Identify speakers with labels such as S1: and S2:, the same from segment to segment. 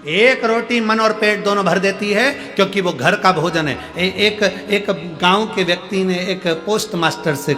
S1: एक रोटी मन और पेट दोनों भर देती है, क्योंकि वो घर का भोजन है। एक गांव के व्यक्ति ने एक पोस्ट मास्टर से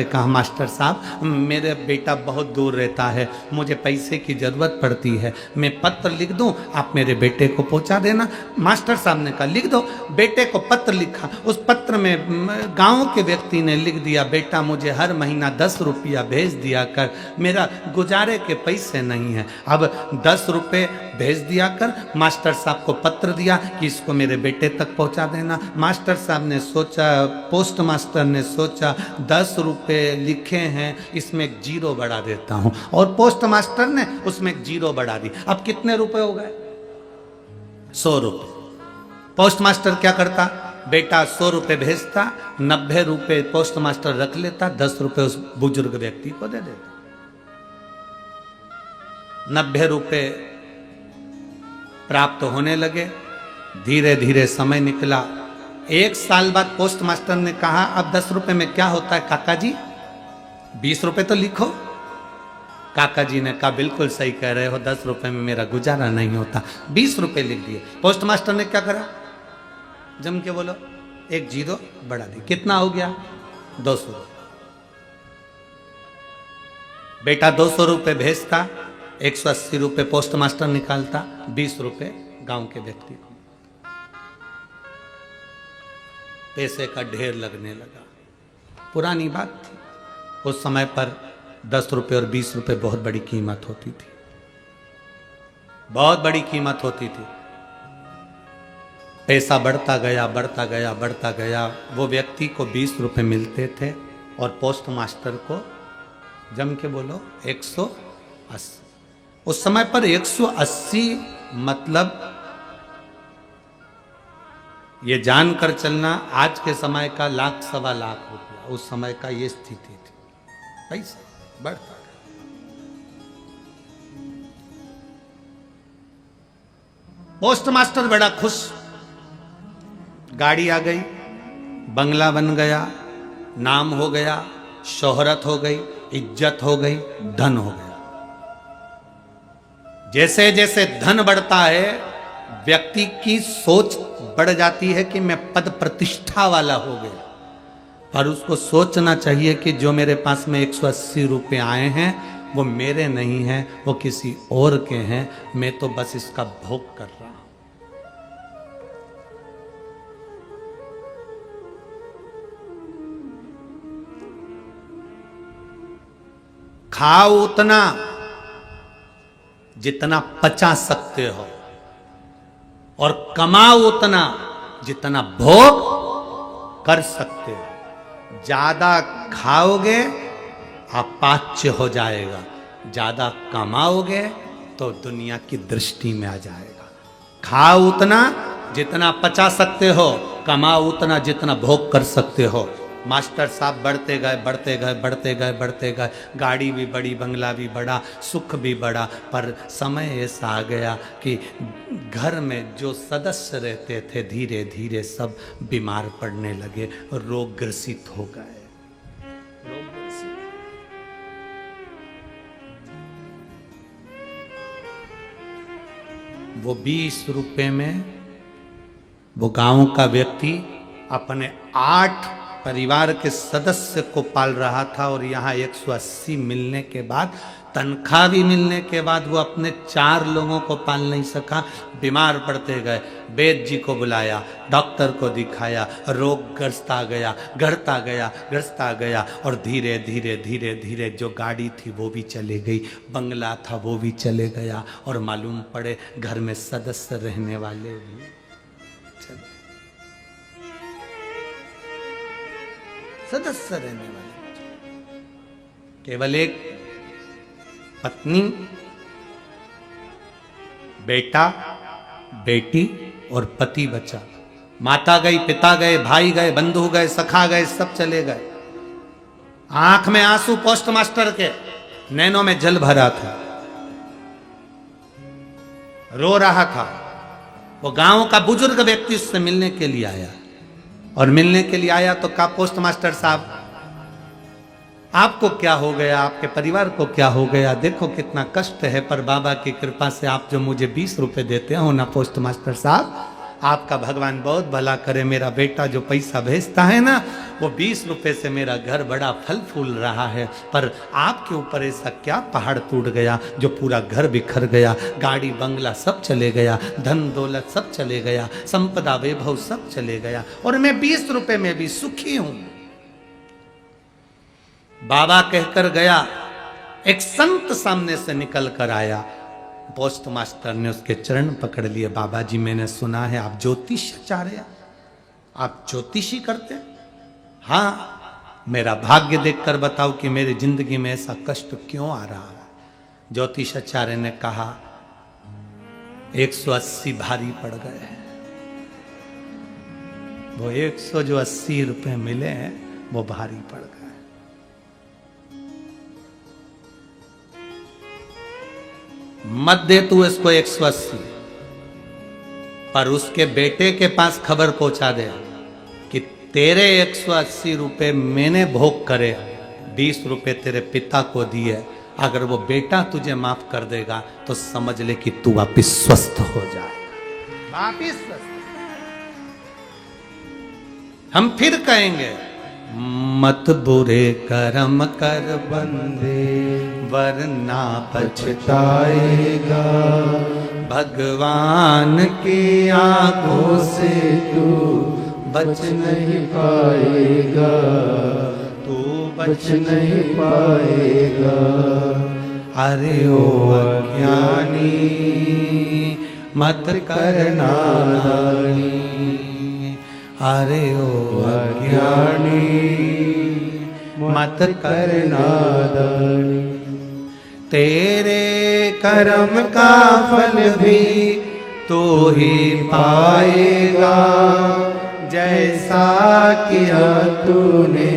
S1: कहा, मास्टर साहब मेरे बेटा बहुत दूर रहता है, मुझे पैसे की ज़रूरत पड़ती है, मैं पत्र लिख दूं, आप मेरे बेटे को पहुंचा देना। मास्टर साहब ने कहा लिख दो। बेटे को पत्र लिखा, उस पत्र में गांव के व्यक्ति ने लिख दिया, बेटा मुझे हर महीना 10 रुपया भेज दिया कर, मेरा गुजारे के पैसे नहीं है। अब 10 रुपए भेज दिया कर। मास्टर साहब को पत्र दिया कि इसको मेरे बेटे तक पहुंचा देना। मास्टर साहब ने सोचा, पोस्ट मास्टर ने सोचा 10 रुपए लिखे हैं, इसमें एक जीरो बढ़ा देता हूं, और पोस्ट मास्टर ने उसमें एक जीरो बढ़ा दी। अब कितने रुपए हो गए? 100 रुपए। पोस्ट मास्टर क्या करता? बेटा 100 रुपए भेजता, 90 रुपए पोस्ट मास्टर रख लेता, 10 रुपए उस बुजुर्ग व्यक्ति को दे देता। 90 रुपए प्राप्त होने लगे। धीरे धीरे समय निकला। 1 साल बाद पोस्ट मास्टर ने कहा अब 10 रुपए में क्या होता है काका जी, 20 रुपए तो लिखो। काका जी ने कहा बिल्कुल सही कह रहे हो, 10 रुपए में मेरा गुजारा नहीं होता, 20 रुपए लिख दिए। पोस्ट मास्टर ने क्या करा? जम के बोलो, एक जीरो बढ़ा दी। कितना हो गया? 200 रुपए। बेटा 200 रुपए भेजता, 180 रुपए पोस्ट मास्टर निकालता, 20 रुपए गांव के व्यक्ति को। पैसे का ढेर लगने लगा। पुरानी बात थी, उस समय पर 10 रुपए और 20 रुपए बहुत बड़ी कीमत होती थी, बहुत बड़ी कीमत होती थी। पैसा बढ़ता गया, बढ़ता गया, बढ़ता गया। वो व्यक्ति को 20 रुपए मिलते थे और पोस्ट मास्टर को, जम के बोलो, 180। उस समय पर 180 मतलब ये जानकर चलना आज के समय का 1,00,000 सवा लाख रुपया, उस समय का ये स्थिति थी। पैसा बढ़ता गया। पोस्ट मास्टर बड़ा खुश, गाड़ी आ गई, बंगला बन गया, नाम हो गया, शोहरत हो गई, इज्जत हो गई, धन हो गया। जैसे जैसे धन बढ़ता है, व्यक्ति की सोच बढ़ जाती है कि मैं पद प्रतिष्ठा वाला हो गया, पर उसको सोचना चाहिए कि जो मेरे पास में 180 रुपए आए हैं वो मेरे नहीं हैं, वो किसी और के हैं, मैं तो बस इसका भोग कर रहा हूं। खाओ उतना जितना पचा सकते हो, और कमाओ उतना जितना भोग कर सकते हो। ज्यादा खाओगे अपाच्य हो जाएगा, ज्यादा कमाओगे तो दुनिया की दृष्टि में आ जाएगा। खाओ उतना जितना पचा सकते हो, कमाओ उतना जितना भोग कर सकते हो। मास्टर साहब बढ़ते गए, बढ़ते गए, बढ़ते गए, बढ़ते गए। गाड़ी भी बड़ी, बंगला भी बड़ा, सुख भी बड़ा, पर समय ऐसा आ गया कि घर में जो सदस्य रहते थे धीरे धीरे सब बीमार पड़ने लगे, रोग ग्रसित हो गए। वो 20 रुपए में वो गांव का व्यक्ति अपने 8 परिवार के सदस्य को पाल रहा था, और यहाँ 180 मिलने के बाद, तनख्वाह भी मिलने के बाद वो अपने 4 लोगों को पाल नहीं सका। बीमार पड़ते गए, वैद्य जी को बुलाया, डॉक्टर को दिखाया, रोग ग्रस्ता गया, गढ़ता गया, ग्रस्ता गया, और धीरे धीरे धीरे धीरे जो गाड़ी थी वो भी चले गई, बंगला था वो भी चले गया, और मालूम पड़े घर में सदस्य रहने वाले भी चले, सदस्य रहने वाले केवल एक पत्नी, बेटा, बेटी और पति बचा। माता गई, पिता गए, भाई गए, बंधु गए, सखा गए, सब चले गए। आंख में आंसू पोस्ट मास्टर के, नैनों में जल भरा था, रो रहा था। वो गांव का बुजुर्ग व्यक्ति उससे मिलने के लिए आया, और मिलने के लिए आया तो कहा पोस्ट मास्टर साहब आपको क्या हो गया, आपके परिवार को क्या हो गया, देखो कितना कष्ट है, पर बाबा की कृपा से आप जो मुझे 20 रुपए देते हो ना पोस्ट मास्टर साहब, आपका भगवान बहुत भला करे। मेरा बेटा जो पैसा भेजता है ना, वो 20 रुपए से मेरा घर बड़ा फल फूल रहा है। पर आपके ऊपर ऐसा क्या पहाड़ टूट गया जो पूरा घर बिखर गया, गाड़ी बंगला सब चले गया, धन दौलत सब चले गया, संपदा वैभव सब चले गया, और मैं 20 रुपए में भी सुखी हूं। बाबा कहकर गया, एक संत सामने से निकल कर आया। पोस्ट मास्टर ने उसके चरण पकड़ लिए। बाबा जी, मैंने सुना है आप ज्योतिषाचार्य, आप ज्योतिषी करते हैं? हाँ, मेरा भाग्य देखकर बताओ कि मेरी जिंदगी में ऐसा कष्ट क्यों आ रहा है। ज्योतिषाचार्य ने कहा, 180 भारी पड़ गए हैं। वो 180 रुपए मिले हैं, वो भारी पड़ गए। मत दे तू इसको 180, पर उसके बेटे के पास खबर पहुंचा दे कि तेरे 180 रुपए मैंने भोग करे, 20 रुपए तेरे पिता को दिए। अगर वो बेटा तुझे माफ कर देगा तो समझ ले कि तू वापिस स्वस्थ हो जाएगा, वापिस स्वस्थ। हम फिर कहेंगे, मत बुरे कर्म कर बंदे वरना पछताएगा, भगवान की आंखों से तू बच नहीं पाएगा, तू बच नहीं पाएगा। अरे ओ अज्ञानी मत करना नादानी, अरे ओ अज्ञानी मत करना नादानी। तेरे कर्म का फल भी तू ही पाएगा, जैसा किया तूने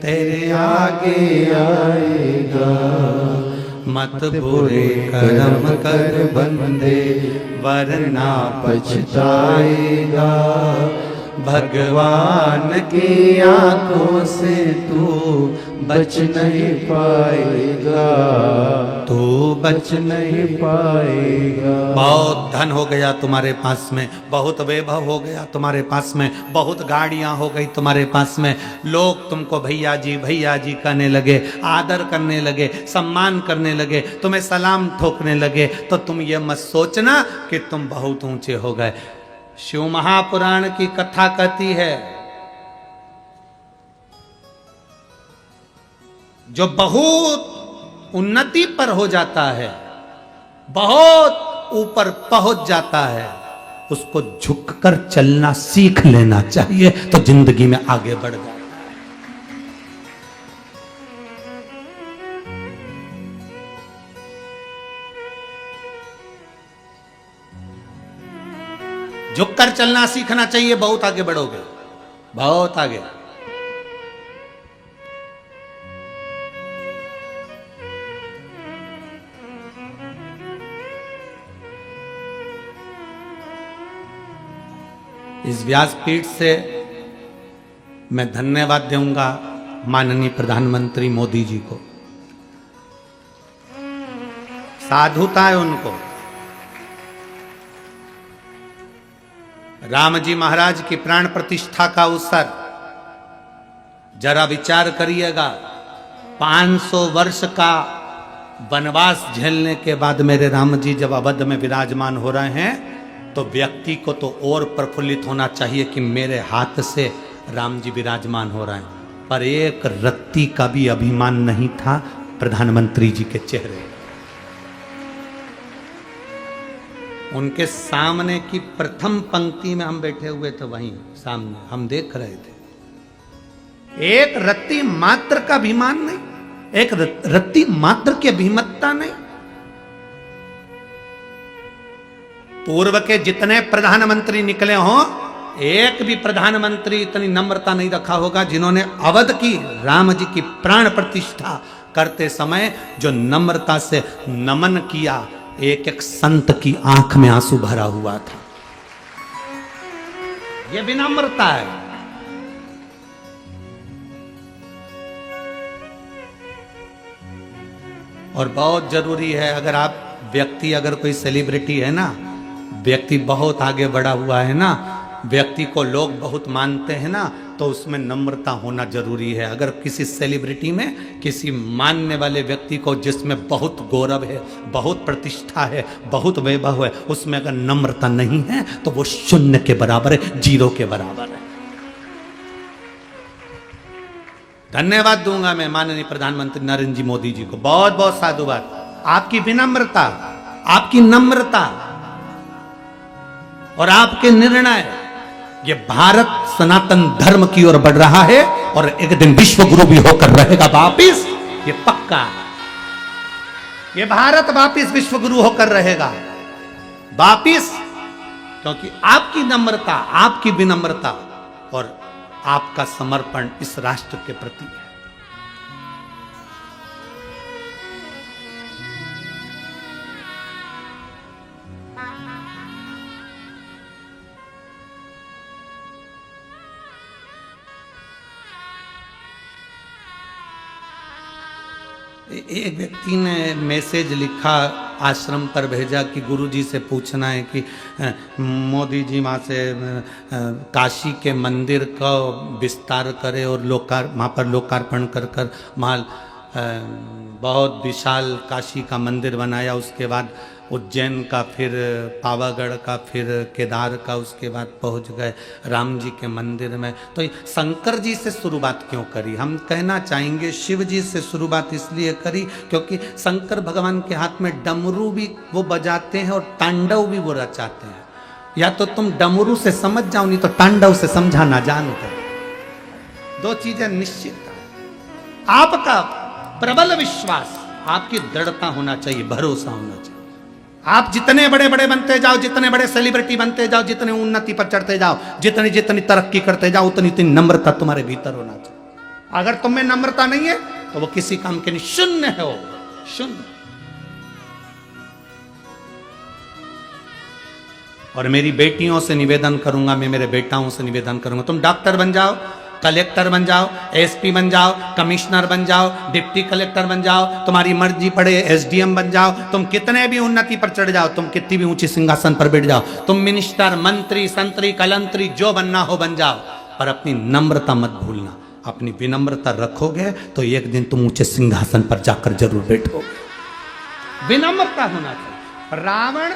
S1: तेरे आगे आएगा। मत बुरे कर्म कर बंदे वरना पछताएगा, भगवान की आंखों से तू बच नहीं पाएगा, तू बच नहीं पाएगा। बहुत धन हो गया तुम्हारे पास में, बहुत वैभव हो गया तुम्हारे पास में, बहुत गाड़ियां हो गई तुम्हारे पास में, लोग तुमको भैया जी कहने लगे, आदर करने लगे, सम्मान करने लगे, तुम्हें सलाम ठोकने लगे, तो तुम ये मत सोचना कि तुम बहुत ऊंचे हो गए। शिव महापुराण की कथा कहती है, जो बहुत उन्नति पर हो जाता है, बहुत ऊपर पहुंच जाता है, उसको झुककर चलना सीख लेना चाहिए, तो जिंदगी में आगे बढ़ जाता है। झुककर चलना सीखना चाहिए, बहुत आगे बढ़ोगे, बहुत आगे। इस व्यासपीठ से मैं धन्यवाद दूंगा माननीय प्रधानमंत्री मोदी जी को। साधुता है उनको। राम जी महाराज की प्राण प्रतिष्ठा का अवसर, जरा विचार करिएगा, 500 वर्ष का वनवास झेलने के बाद मेरे राम जी जब अवध में विराजमान हो रहे हैं, तो व्यक्ति को तो और प्रफुल्लित होना चाहिए कि मेरे हाथ से राम जी विराजमान हो रहे हैं, पर एक रत्ती का भी अभिमान नहीं था प्रधानमंत्री जी के चेहरे। उनके सामने की प्रथम पंक्ति में हम बैठे हुए थे, वहीं सामने हम देख रहे थे। एक रत्ती मात्र का अभिमान नहीं, एक रत्ती मात्र की अभिमतता नहीं। पूर्व के जितने प्रधानमंत्री निकले हों, एक भी प्रधानमंत्री इतनी नम्रता नहीं रखा होगा जिन्होंने अवध की राम जी की प्राण प्रतिष्ठा करते समय जो नम्रता से नमन किया। एक एक संत की आंख में आंसू भरा हुआ था। यह विनम्रता है। और बहुत जरूरी है, अगर आप व्यक्ति, अगर कोई सेलिब्रिटी है ना, व्यक्ति बहुत आगे बढ़ा हुआ है ना, व्यक्ति को लोग बहुत मानते हैं ना, तो उसमें नम्रता होना जरूरी है। अगर किसी सेलिब्रिटी में, किसी मानने वाले व्यक्ति को जिसमें बहुत गौरव है, बहुत प्रतिष्ठा है, बहुत वैभव है, उसमें अगर नम्रता नहीं है तो वो शून्य के बराबर है, जीरो के बराबर है। धन्यवाद दूंगा मैं माननीय प्रधानमंत्री नरेंद्र जी मोदी जी को, बहुत बहुत साधुवाद। आपकी विनम्रता, आपकी नम्रता और आपके निर्णय, ये भारत सनातन धर्म की ओर बढ़ रहा है और एक दिन विश्व गुरु भी होकर रहेगा वापिस, ये पक्का। ये भारत वापिस विश्व गुरु होकर रहेगा वापिस, क्योंकि आपकी नम्रता, आपकी विनम्रता और आपका समर्पण इस राष्ट्र के प्रति है। एक व्यक्ति ने मैसेज लिखा, आश्रम पर भेजा कि गुरुजी से पूछना है कि मोदी जी वहाँ से काशी के मंदिर का विस्तार करे और वहाँ पर लोकार्पण कर कर वहाँ बहुत विशाल काशी का मंदिर बनाया, उसके बाद उज्जैन का, फिर पावागढ़ का, फिर केदार का, उसके बाद पहुंच गए राम जी के मंदिर में। तो शंकर जी से शुरुआत क्यों करी? हम कहना चाहेंगे शिव जी से शुरुआत इसलिए करी क्योंकि शंकर भगवान के हाथ में डमरू भी वो बजाते हैं और तांडव भी वो रचाते हैं। या तो तुम डमरू से समझ जाओ, नहीं तो तांडव से समझा ना जानते। दो चीजें निश्चित है। आपका प्रबल विश्वास, आपकी दृढ़ता होना चाहिए, भरोसा होना चाहिए। आप जितने बड़े बड़े बनते जाओ, जितने बड़े सेलिब्रिटी बनते जाओ, जितने उन्नति पर चढ़ते जाओ, जितनी जितनी तरक्की करते जाओ, उतनी उतनी नम्रता तुम्हारे भीतर होना चाहिए। अगर तुम में नम्रता नहीं है तो वो किसी काम के नहीं, शून्य है वो, शून्य। और मेरी बेटियों से निवेदन करूंगा, मैं मेरे बेटाओं से निवेदन करूंगा, तुम डॉक्टर बन जाओ, कलेक्टर बन जाओ, एसपी बन जाओ, कमिश्नर बन जाओ, डिप्टी कलेक्टर बन जाओ, तुम्हारी मर्जी पड़े एसडीएम बन जाओ, तुम कितने भी उन्नति पर चढ़ जाओ, तुम कितनी भी ऊंची सिंहासन पर बैठ जाओ, तुम मिनिस्टर, मंत्री, संतरी, कलंतरी जो बनना हो बन जाओ, पर अपनी नम्रता मत भूलना। अपनी विनम्रता रखोगे तो एक दिन तुम ऊंचे सिंहासन पर जाकर जरूर बैठोगे। विनम्रता होना चाहिए। रावण,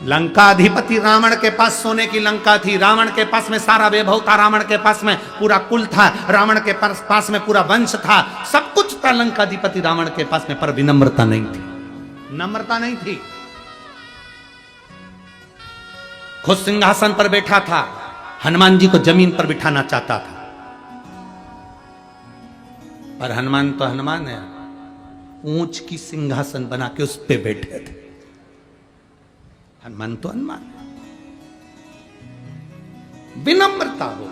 S1: लंकाधिपति रावण के पास सोने की लंका थी, रावण के पास में सारा वैभव था, रावण के पास में पूरा कुल था, रावण के पास में पूरा वंश था, सब कुछ था लंकाधिपति रावण के पास में, पर विनम्रता नहीं थी, नम्रता नहीं थी। खुद सिंहासन पर बैठा था, हनुमान जी को जमीन पर बिठाना चाहता था, पर हनुमान तो हनुमान है, ऊंच की सिंहासन बना के उस पे बैठे थे। हनुमान तो हनुमान, विनम्रता हो।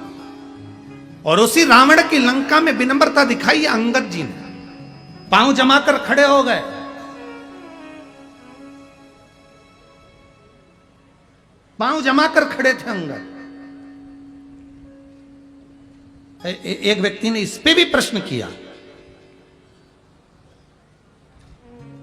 S1: और उसी रावण की लंका में विनम्रता दिखाई अंगद जी ने, पांव जमाकर खड़े हो गए। पांव जमाकर खड़े थे अंगद। एक व्यक्ति ने इस पे भी प्रश्न किया,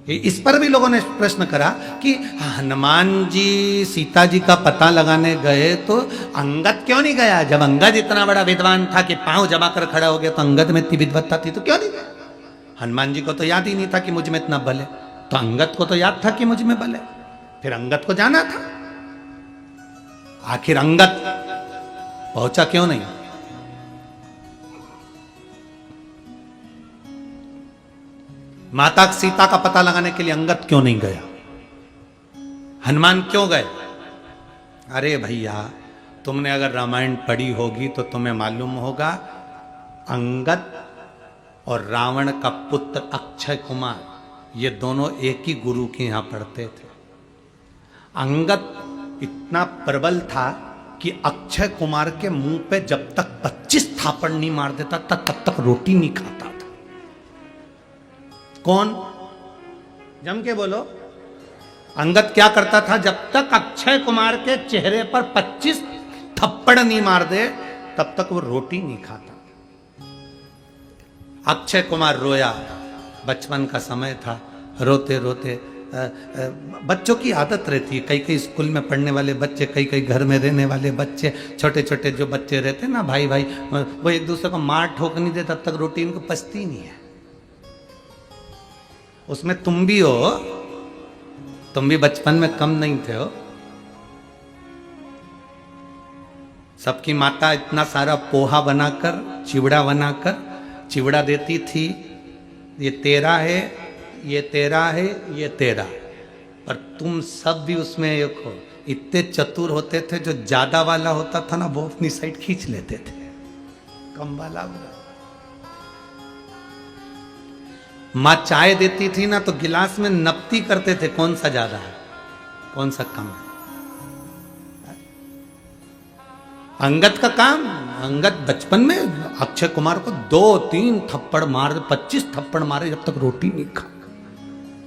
S1: इस पर भी लोगों ने प्रश्न करा कि हनुमान जी सीता जी का पता लगाने गए तो अंगद क्यों नहीं गया? जब अंगद इतना बड़ा विद्वान था कि पांव जमा कर खड़ा हो गया, तो अंगद में इतनी विद्वत्ता थी तो क्यों नहीं गया? हनुमान जी को तो याद ही नहीं था कि मुझ में इतना बल है, तो अंगद को तो याद था कि मुझ में बल है, फिर अंगद को जाना था। आखिर अंगद पहुंचा क्यों नहीं? माता सीता का पता लगाने के लिए अंगद क्यों नहीं गया? हनुमान क्यों गए? अरे भैया, तुमने अगर रामायण पढ़ी होगी तो तुम्हें मालूम होगा, अंगद और रावण का पुत्र अक्षय कुमार, ये दोनों एक ही गुरु के यहां पढ़ते थे। अंगद इतना प्रबल था कि अक्षय कुमार के मुंह पे जब तक 25 थापड़ नहीं मार देता तब तक रोटी नहीं खाता था। कौन? जम के बोलो। अंगद क्या करता था? जब तक अक्षय कुमार के चेहरे पर 25 थप्पड़ नहीं मार दे तब तक वो रोटी नहीं खाता। अक्षय कुमार रोया, बचपन का समय था, रोते रोते बच्चों की आदत रहती है, कई कई स्कूल में पढ़ने वाले बच्चे, कई कई घर में रहने वाले बच्चे, छोटे छोटे जो बच्चे रहते हैं ना भाई भाई, वो एक दूसरे को मार ठोक नहीं दे तब तक रोटी इनको पचती नहीं है। उसमें तुम भी हो, तुम भी बचपन में कम नहीं थे हो। सबकी माता इतना सारा पोहा बनाकर, चिवड़ा बनाकर, चिवड़ा देती थी, ये तेरा है, ये तेरा है, ये तेरा। पर तुम सब भी उसमें एक हो। इतने चतुर होते थे, जो ज्यादा वाला होता था ना वो अपनी साइड खींच लेते थे, कम वाला बुरा। माँ चाय देती थी ना तो गिलास में नपती करते थे, कौन सा ज्यादा है कौन सा कम है। अंगद का काम, अंगद बचपन में अक्षय कुमार को 2-3 थप्पड़ मार, 25 थप्पड़ मारे जब तक रोटी नहीं खा।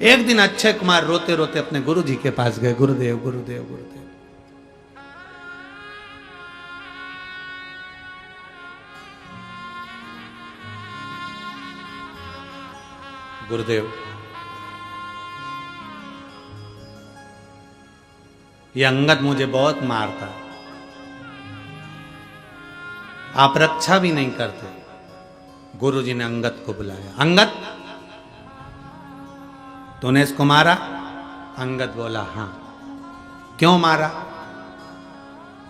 S1: एक दिन अक्षय कुमार रोते रोते अपने गुरु जी के पास गए, गुरुदेव गुरुदेव गुरुदेव, गुरुदेव ये अंगद मुझे बहुत मारता, आप रक्षा भी नहीं करते। गुरुजी ने अंगद को बुलाया, अंगद तूने इसको मारा? अंगद बोला हाँ। क्यों मारा?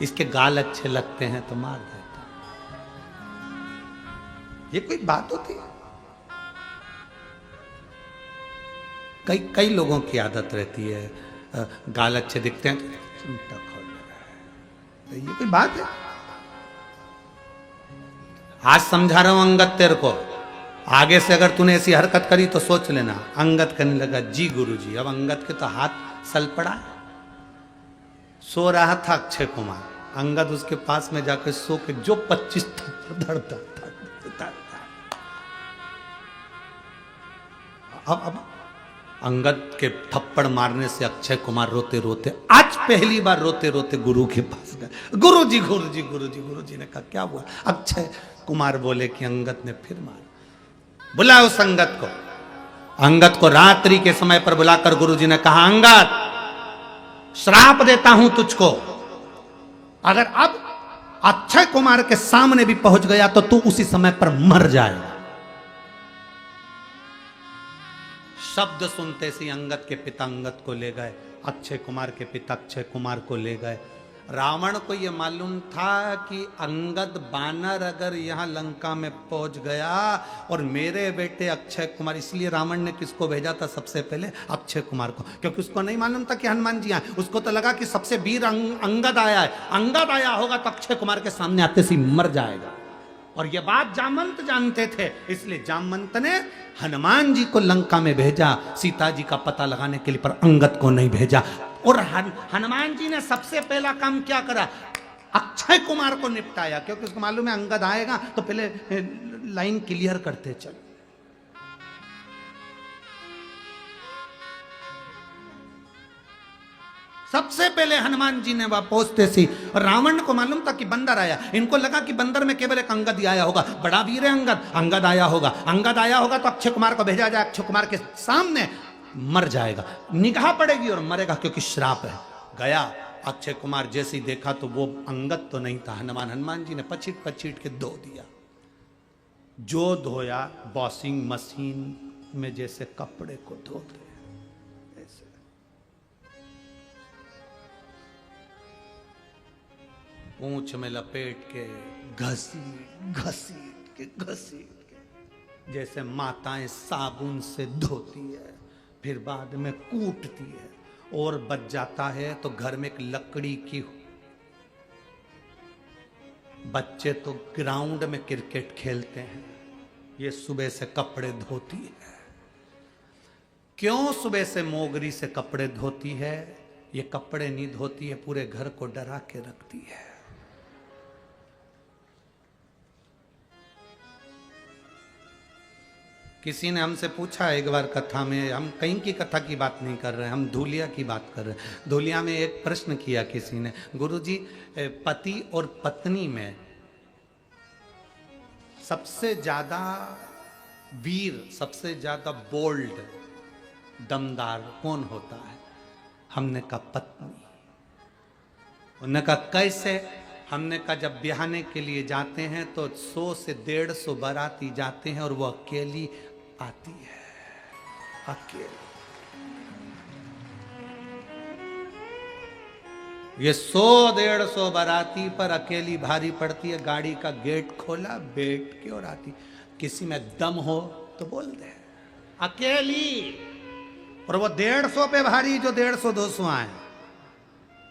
S1: इसके गाल अच्छे लगते हैं तो मार देता। ये कोई बात होती है? कई कई लोगों की आदत रहती है, गाल अच्छे दिखते हैं तो खोल रहा है, ये कोई बात है? आज समझा रहा हूं अंगद तेरे को, आगे से अगर तूने ऐसी हरकत करी तो सोच लेना। अंगद करने लगा जी गुरुजी। अब अंगद के तो हाथ सल पड़ा, सो रहा था अक्षय कुमार, अंगद उसके पास में जाकर सो के जो 25 थप्पड़ था। अब अंगद के थप्पड़ मारने से अक्षय कुमार रोते रोते, आज पहली बार रोते रोते गुरु के पास गए। गुरुजी गुरुजी गुरुजी। गुरुजी ने कहा क्या हुआ? अक्षय कुमार बोले कि अंगद ने फिर मारा। बुलाओ उस अंगद को। अंगद को रात्रि के समय पर बुलाकर गुरुजी ने कहा, अंगद श्राप देता हूं तुझको, अगर अब अक्षय कुमार के सामने भी पहुंच गया तो तू उसी समय पर मर जाएगा। शब्द सुनते से अंगद के पिता अंगद को ले गए, अक्षय कुमार के पिता अक्षय कुमार को ले गए। रावण को यह मालूम था कि अंगद बानर अगर यहां लंका में पहुंच गया और मेरे बेटे अक्षय कुमार, इसलिए रावण ने किसको भेजा था सबसे पहले? अक्षय कुमार को, क्योंकि उसको नहीं मालूम था कि हनुमान जी आए। उसको तो लगा कि सबसे वीर अंगद आया है, अंगद आया होगा तो अक्षय कुमार के सामने आते से मर जाएगा। और यह बात जामवंत जानते थे, इसलिए जामवंत ने हनुमान जी को लंका में भेजा सीता जी का पता लगाने के लिए, पर अंगद को नहीं भेजा। और हनुमान जी ने सबसे पहला काम क्या करा? अक्षय कुमार को निपटाया, क्योंकि उसको मालूम है अंगद आएगा तो पहले लाइन क्लियर करते चल। सबसे पहले हनुमान जी ने वहां पहुंचते सी, और रावण को मालूम था कि बंदर आया। इनको लगा कि बंदर में केवल एक अंगद ही आया होगा, बड़ा वीर है अंगद, अंगद आया होगा। अंगद आया होगा तो अक्षय कुमार को भेजा जाए, अक्षय कुमार के सामने मर जाएगा, निगाह पड़ेगी और मरेगा, क्योंकि श्राप है। गया अक्षय कुमार, जैसे ही देखा तो वो अंगद तो नहीं था, हनुमान जी ने पचीट पचीट के धो दिया। जो धोया वॉशिंग मशीन में जैसे कपड़े को धोते ऐसे। पूंछ में लपेट के घसीट घसीट के जैसे माताएं साबुन से धोती है, फिर बाद में कूटती है, और बच जाता है तो घर में एक लकड़ी की। बच्चे तो ग्राउंड में क्रिकेट खेलते हैं, ये सुबह से कपड़े धोती है। क्यों सुबह से मोगरी से कपड़े धोती है? ये कपड़े नहीं धोती है, पूरे घर को डरा के रखती है। किसी ने हमसे पूछा एक बार कथा में, हम कहीं की कथा की बात नहीं कर रहे हैं, हम धूलिया की बात कर रहे हैं। धूलिया में एक प्रश्न किया किसी ने, गुरुजी पति और पत्नी में सबसे ज्यादा वीर, सबसे ज्यादा बोल्ड, दमदार कौन होता है? हमने कहा पत्नी। उन्होंने कहा कैसे? हमने कहा जब ब्याहने के लिए जाते हैं तो 100 से 150 बाराती जाते हैं और वो अकेली आती है, अकेली। ये 100-150 बाराती पर अकेली भारी पड़ती है। गाड़ी का गेट खोला, बैठ के और आती। किसी में दम हो तो बोल दे, अकेली। और वो 150 पे भारी, जो 150-200 आए,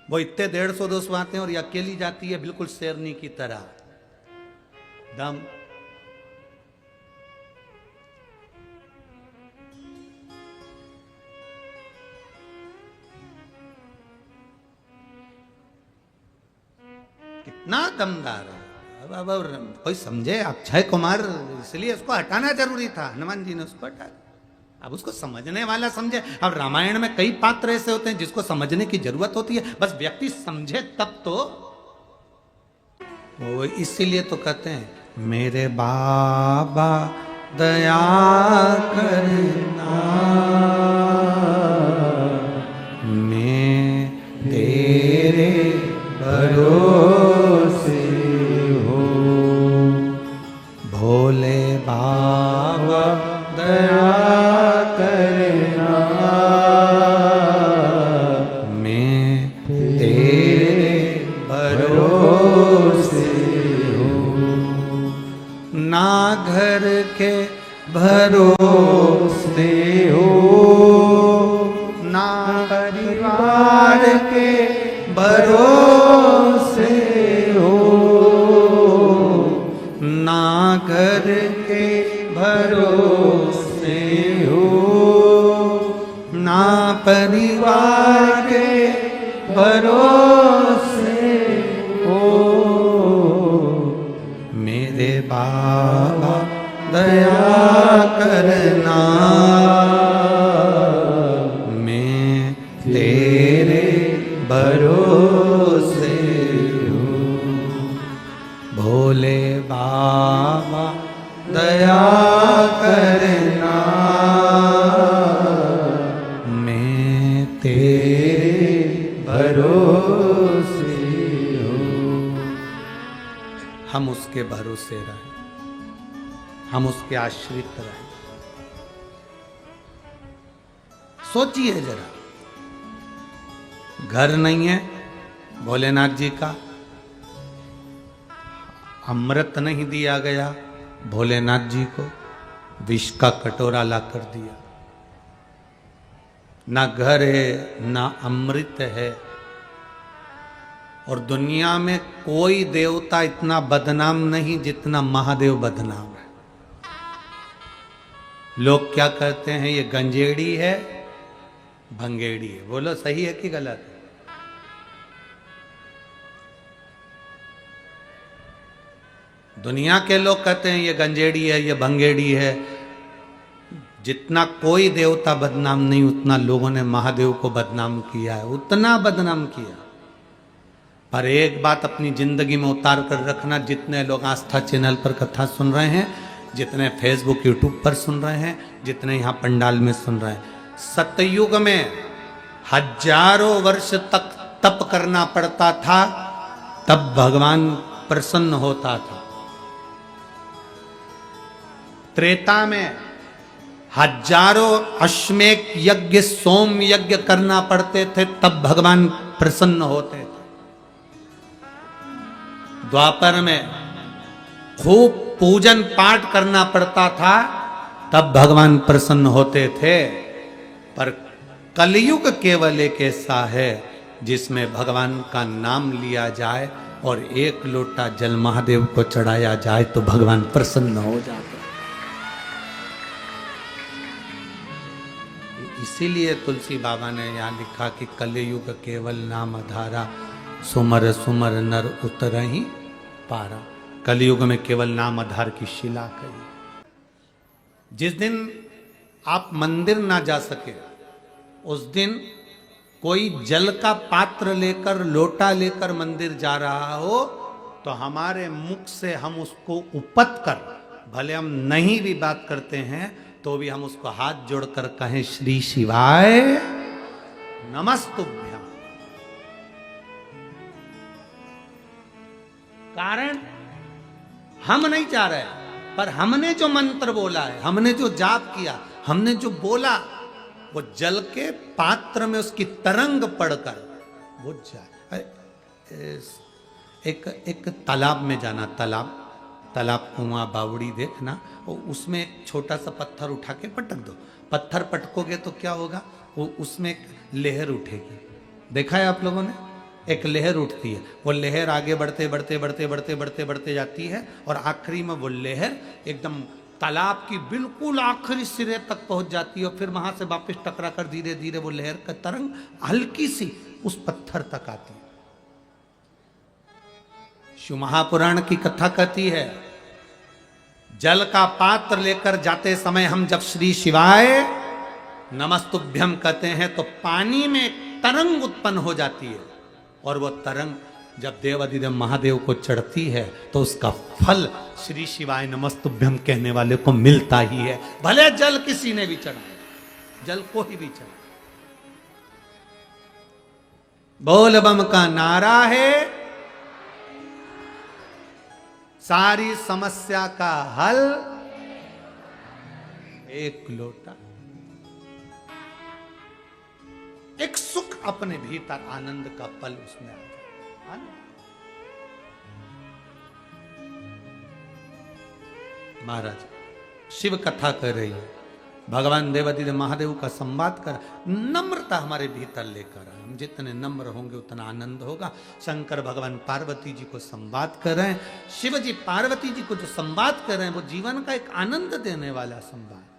S1: वो इतने 150-200 आते हैं और ये अकेली जाती है बिल्कुल शेरनी की तरह। दम। कितना दमदार है। अब कोई समझे? अक्षय कुमार, इसलिए उसको हटाना जरूरी था, हनुमान जी ने उसको हटा दिया। अब उसको समझने वाला समझे। अब रामायण में कई पात्र ऐसे होते हैं जिसको समझने की जरूरत होती है, बस व्यक्ति समझे तब तो। वो इसीलिए तो कहते हैं मेरे बाबा दया करना, मैं तेरे भरोसे हो, भोले बाबा दया करना, मैं तेरे भरोसे हो। ना घर के भरोसे हो, ना परिवार के भरोसे हो, ना घर के भरोसे हो, ना परिवार के भरोसे हो, मेरे बाबा दया करना, मैं तेरे भरोसे हो, भोले बाबा दया करना, मैं तेरे भरोसे हो। हम उसके भरोसे रहें, हम उसके आश्रित रहें। सोचिए जरा, घर नहीं है भोलेनाथ जी का, अमृत नहीं दिया गया भोलेनाथ जी को, विष का कटोरा ला कर दिया। ना घर है, ना अमृत है। और दुनिया में कोई देवता इतना बदनाम नहीं जितना महादेव बदनाम है। लोग क्या कहते हैं, ये गंजेड़ी है, भंगेड़ी है। बोलो सही है कि गलत है? दुनिया के लोग कहते हैं ये गंजेड़ी है, ये भंगेड़ी है। जितना कोई देवता बदनाम नहीं, उतना लोगों ने महादेव को बदनाम किया है, उतना बदनाम किया। पर एक बात अपनी जिंदगी में उतार कर रखना, जितने लोग आस्था चैनल पर कथा सुन रहे हैं, जितने फेसबुक यूट्यूब पर सुन रहे हैं, जितने यहाँ पंडाल में सुन रहे हैं, सतयुग में हजारों वर्ष तक तप करना पड़ता था, तब भगवान प्रसन्न होता था। त्रेता में हजारों अश्वमेध यज्ञ, सोम यज्ञ करना पड़ते थे, तब भगवान प्रसन्न होते थे। द्वापर में खूब पूजन पाठ करना पड़ता था, तब भगवान प्रसन्न होते थे। पर कलयुग केवल एक ऐसा है जिसमें भगवान का नाम लिया जाए और एक लोटा जल महादेव को चढ़ाया जाए तो भगवान प्रसन्न हो जाते। इसीलिए तुलसी बाबा ने यहाँ लिखा कि कलयुग केवल नाम आधारा, सुमर सुमर नर उतरहि पारा। कलयुग में केवल नाम आधार की शिला कही। जिस दिन आप मंदिर ना जा सके, उस दिन कोई जल का पात्र लेकर, लोटा लेकर मंदिर जा रहा हो, तो हमारे मुख से हम उसको उपत कर, भले हम नहीं भी बात करते हैं, तो भी हम उसको हाथ जोड़कर कहें श्री शिवाय नमस्तुभ्यम। कारण हम नहीं चाह रहे, पर हमने जो मंत्र बोला है, हमने जो जाप किया, हमने जो बोला, वो जल के पात्र में उसकी तरंग पड़कर बुझ जाए। एक तालाब में जाना, तालाब कुआं बावड़ी देखना, उसमें एक छोटा सा पत्थर उठा के पटक दो। पत्थर पटकोगे तो क्या होगा, वो उसमें एक लहर उठेगी। देखा है आप लोगों ने, एक लहर उठती है, वो लहर आगे बढ़ते बढ़ते बढ़ते बढ़ते बढ़ते बढ़ते जाती है और आखिरी में वो लहर एकदम तालाब की बिल्कुल आखिरी सिरे तक पहुंच जाती है और फिर वहां से वापस टकरा कर धीरे धीरे वो लहर का तरंग हल्की सी उस पत्थर तक आती है। शिव महापुराण की कथा कहती है, जल का पात्र लेकर जाते समय हम जब श्री शिवाय नमस्तुभ्यम कहते हैं तो पानी में एक तरंग उत्पन्न हो जाती है और वो तरंग जब देवाधिदेव महादेव को चढ़ती है तो उसका फल श्री शिवाय नमस्तुभ्यम कहने वाले को मिलता ही है। भले जल किसी ने भी चढ़ा, जल को ही भी चढ़ा। बोल बम का नारा है, सारी समस्या का हल एक लोटा। एक सुख अपने भीतर, आनंद का पल उसमें आ जाए। महाराज शिव कथा कर रही है, भगवान देवाधिदेव महादेव का संवाद कर, नम्रता हमारे भीतर लेकर, हम जितने नम्र होंगे उतना आनंद होगा। शंकर भगवान पार्वती जी को संवाद कर रहे हैं, शिव जी पार्वती जी को जो संवाद कर रहे हैं वो जीवन का एक आनंद देने वाला संवाद।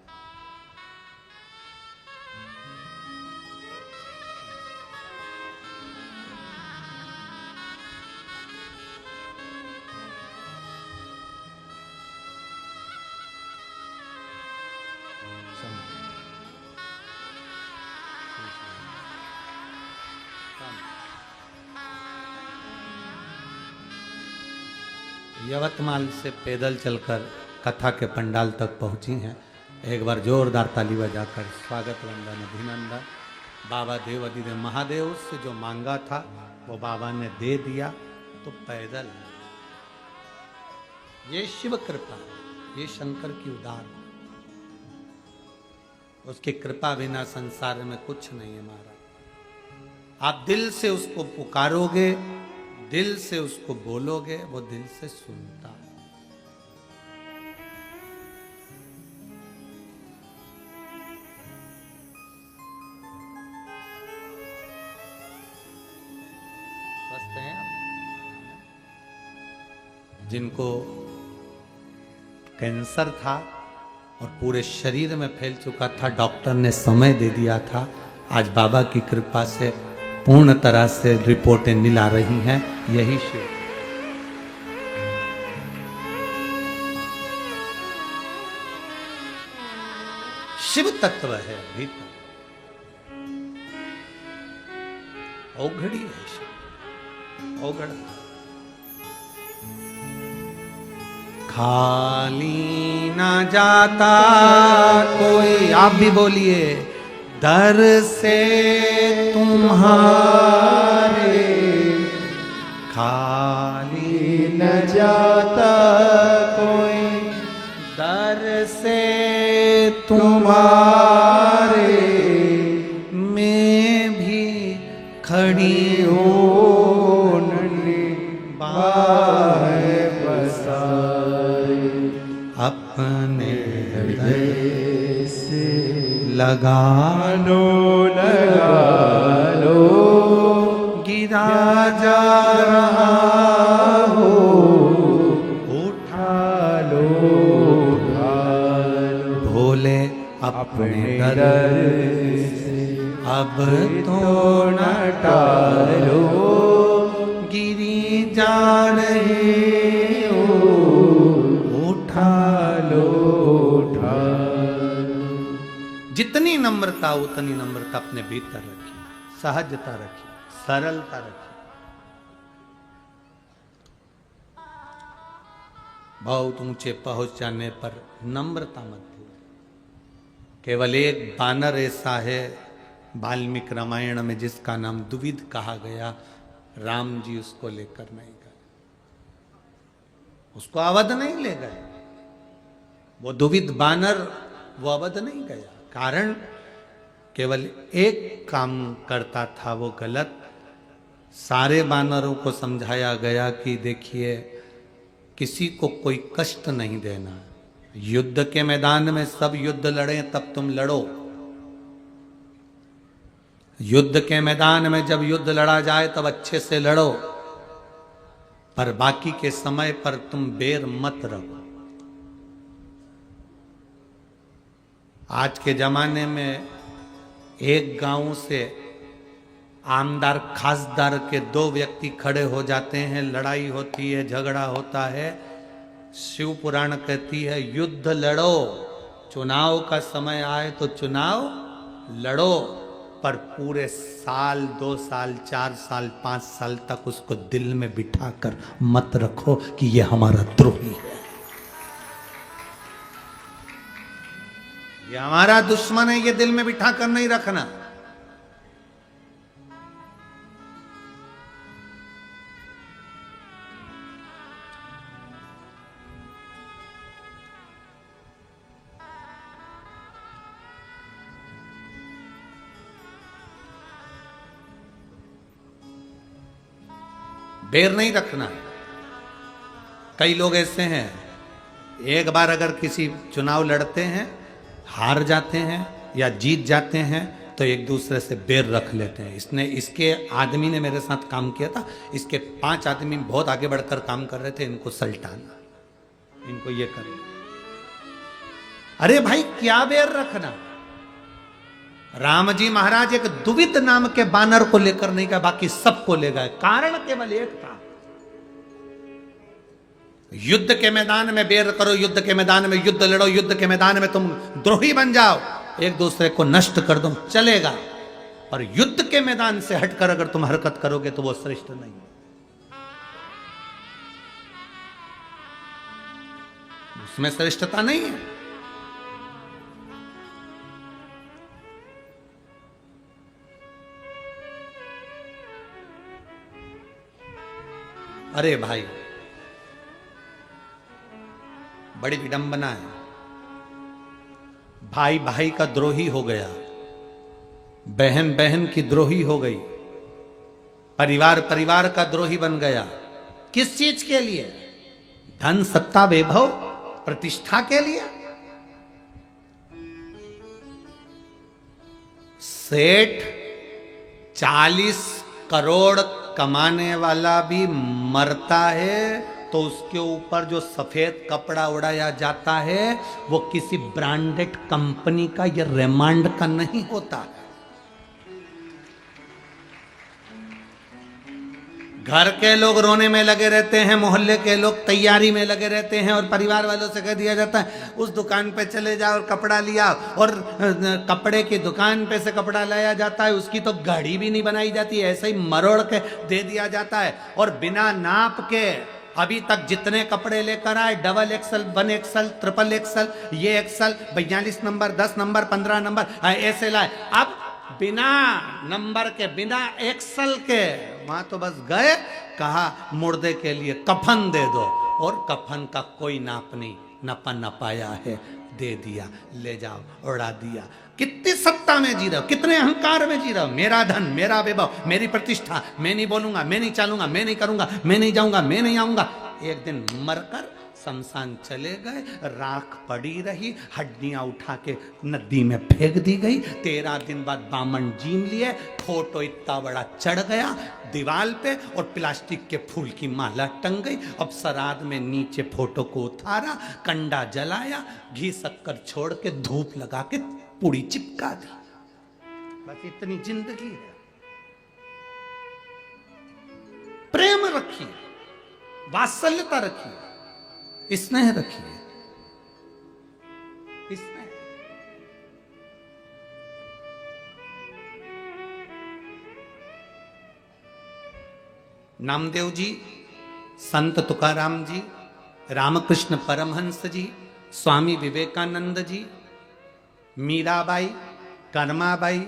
S1: यवतमाल से पैदल चलकर कथा के पंडाल तक पहुंची हैं। एक बार जोरदार ताली बजाकर स्वागत वंदन अभिनंदन। बाबा देवाधिदेव महादेव से जो मांगा था वो बाबा ने दे दिया, तो पैदल। ये शिव कृपा, ये शंकर की उदार, उसकी कृपा बिना संसार में कुछ नहीं है महाराज। आप दिल से उसको पुकारोगे, दिल से उसको बोलोगे, वो दिल से सुनता है। स्वस्थ हैं आप? जिनको कैंसर था और पूरे शरीर में फैल चुका था, डॉक्टर ने समय दे दिया था, आज बाबा की कृपा से पूर्ण तरह से रिपोर्टें नील आ रही हैं। यही शिव शिव तत्व है भीतर, औघड़ी है शिव, औघड़। खाली ना जाता कोई, आप भी बोलिए, दर से तुम्हारे, खाली न जाता कोई, दर से तुम्हारे, मैं भी खड़ी हूँ बाह बसाए, अपने हृदय से लगा लो, गिरा जा रहा हो, उठा लो, भोले अपने डर से अब तो न टालो, गिरी जा रहे हो, उठा लो, उठा लो। जितनी नम्रता उतनी नम्रता अपने भीतर रखिए, सहजता रखिए, सरलता रखिए। बहुत ऊंचे पहुंच जाने पर नम्रता मत भूलिए। केवल एक बानर ऐसा है वाल्मीकि रामायण में जिसका नाम दुविध कहा गया, राम जी उसको लेकर नहीं गए, उसको अवध नहीं ले गए। वो दुविध बानर वो अवध नहीं गया, कारण केवल एक काम करता था वो गलत। सारे बानरों को समझाया गया कि देखिए किसी को कोई कष्ट नहीं देना, युद्ध के मैदान में सब युद्ध लड़े तब तुम लड़ो, युद्ध के मैदान में जब युद्ध लड़ा जाए तब अच्छे से लड़ो, पर बाकी के समय पर तुम बेर मत रखो। आज के जमाने में एक गांव से आमदार खासदार के दो व्यक्ति खड़े हो जाते हैं, लड़ाई होती है, झगड़ा होता है। शिव पुराण कहती है युद्ध लड़ो, चुनाव का समय आए तो चुनाव लड़ो, पर पूरे साल 2 साल 4 साल 5 साल तक उसको दिल में बिठाकर मत रखो कि ये हमारा द्रोही है, ये हमारा दुश्मन है, ये दिल में बिठाकर नहीं रखना। बेर नहीं रखना। कई लोग ऐसे हैं, एक बार अगर किसी चुनाव लड़ते हैं, हार जाते हैं या जीत जाते हैं तो एक दूसरे से बेर रख लेते हैं। इसके आदमी ने मेरे साथ काम किया था, इसके 5 आदमी बहुत आगे बढ़कर काम कर रहे थे, इनको सल्टाना, इनको ये करना। अरे भाई क्या बेर रखना। राम जी महाराज एक दुविध नाम के बानर को लेकर नहीं गए, बाकी सबको ले गए, कारण केवल एक था, युद्ध के मैदान में बेर करो, युद्ध के मैदान में युद्ध लड़ो, युद्ध के मैदान में तुम द्रोही बन जाओ, एक दूसरे को नष्ट कर दो, चलेगा, पर युद्ध के मैदान से हटकर अगर तुम हरकत करोगे तो वो श्रेष्ठ नहीं। उसमें श्रेष्ठता नहीं है। अरे भाई बड़ी विडंबना है, भाई भाई का द्रोही हो गया, बहन बहन की द्रोही हो गई, परिवार परिवार का द्रोही बन गया। किस चीज के लिए? धन सत्ता वैभव प्रतिष्ठा के लिए। सेठ 40 करोड़ कमाने वाला भी मरता है तो उसके ऊपर जो सफेद कपड़ा उड़ाया जाता है वो किसी ब्रांडेड कंपनी का या रेमांड का नहीं होता। घर के लोग रोने में लगे रहते हैं, मोहल्ले के लोग तैयारी में लगे रहते हैं, और परिवार वालों से कह दिया जाता है उस दुकान पे चले जाओ और कपड़ा लिया, और कपड़े की दुकान पे से कपड़ा लाया जाता है, उसकी तो गाड़ी भी नहीं बनाई जाती, ऐसे ही मरोड़ के दे दिया जाता है, और बिना नाप के अभी तक जितने कपड़े लेकर आए, double XL, 1 XL, triple XL, ये एक्सल, 42 नंबर, 10 नंबर, 15 नंबर, ऐसे लाए। अब बिना नंबर के, बिना एक्सल के, वहां तो बस गए, कहा मुर्दे के लिए कफन दे दो, और कफन का कोई नाप नहीं, नपा नपाया है, दे दिया, ले जाओ, उड़ा दिया। कितनी सत्ता में जी रहे हो, कितने अहंकार में जी रहे हो, मेरा धन, मेरा वैभव, मेरी प्रतिष्ठा, मैं नहीं बोलूंगा, मैं नहीं चलूंगा, मैं नहीं करूंगा, मैं नहीं जाऊंगा, मैं नहीं आऊंगा। एक दिन मरकर शमशान चले गए, राख पड़ी रही, हड्डियां उठा के नदी में फेंक दी गई। 13 दिन बाद बामन जीन लिए, फोटो इतना बड़ा चढ़ गया दीवाल पे, और प्लास्टिक के फूल की माला टंग गई। अब श्राद्ध में नीचे फोटो को उतारा, कंडा जलाया, घी शक्कर छोड़ के धूप लगा के पूड़ी चिपका दी। बस इतनी जिंदगी है। प्रेम रखिए, वात्सल्यता रखिए, स्नेह रखिए, स्नेह। नामदेव जी, संत तुकाराम जी, रामकृष्ण परमहंस जी, स्वामी विवेकानंद जी, मीराबाई, कर्माबाई,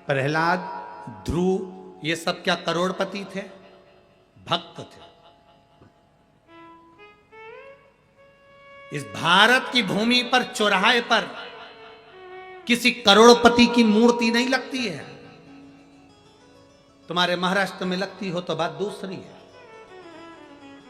S1: प्रहलाद, ध्रुव, ये सब क्या करोड़पति थे? भक्त थे। इस भारत की भूमि पर चौराहे पर किसी करोड़पति की मूर्ति नहीं लगती है। तुम्हारे महाराष्ट्र में लगती हो तो बात दूसरी है।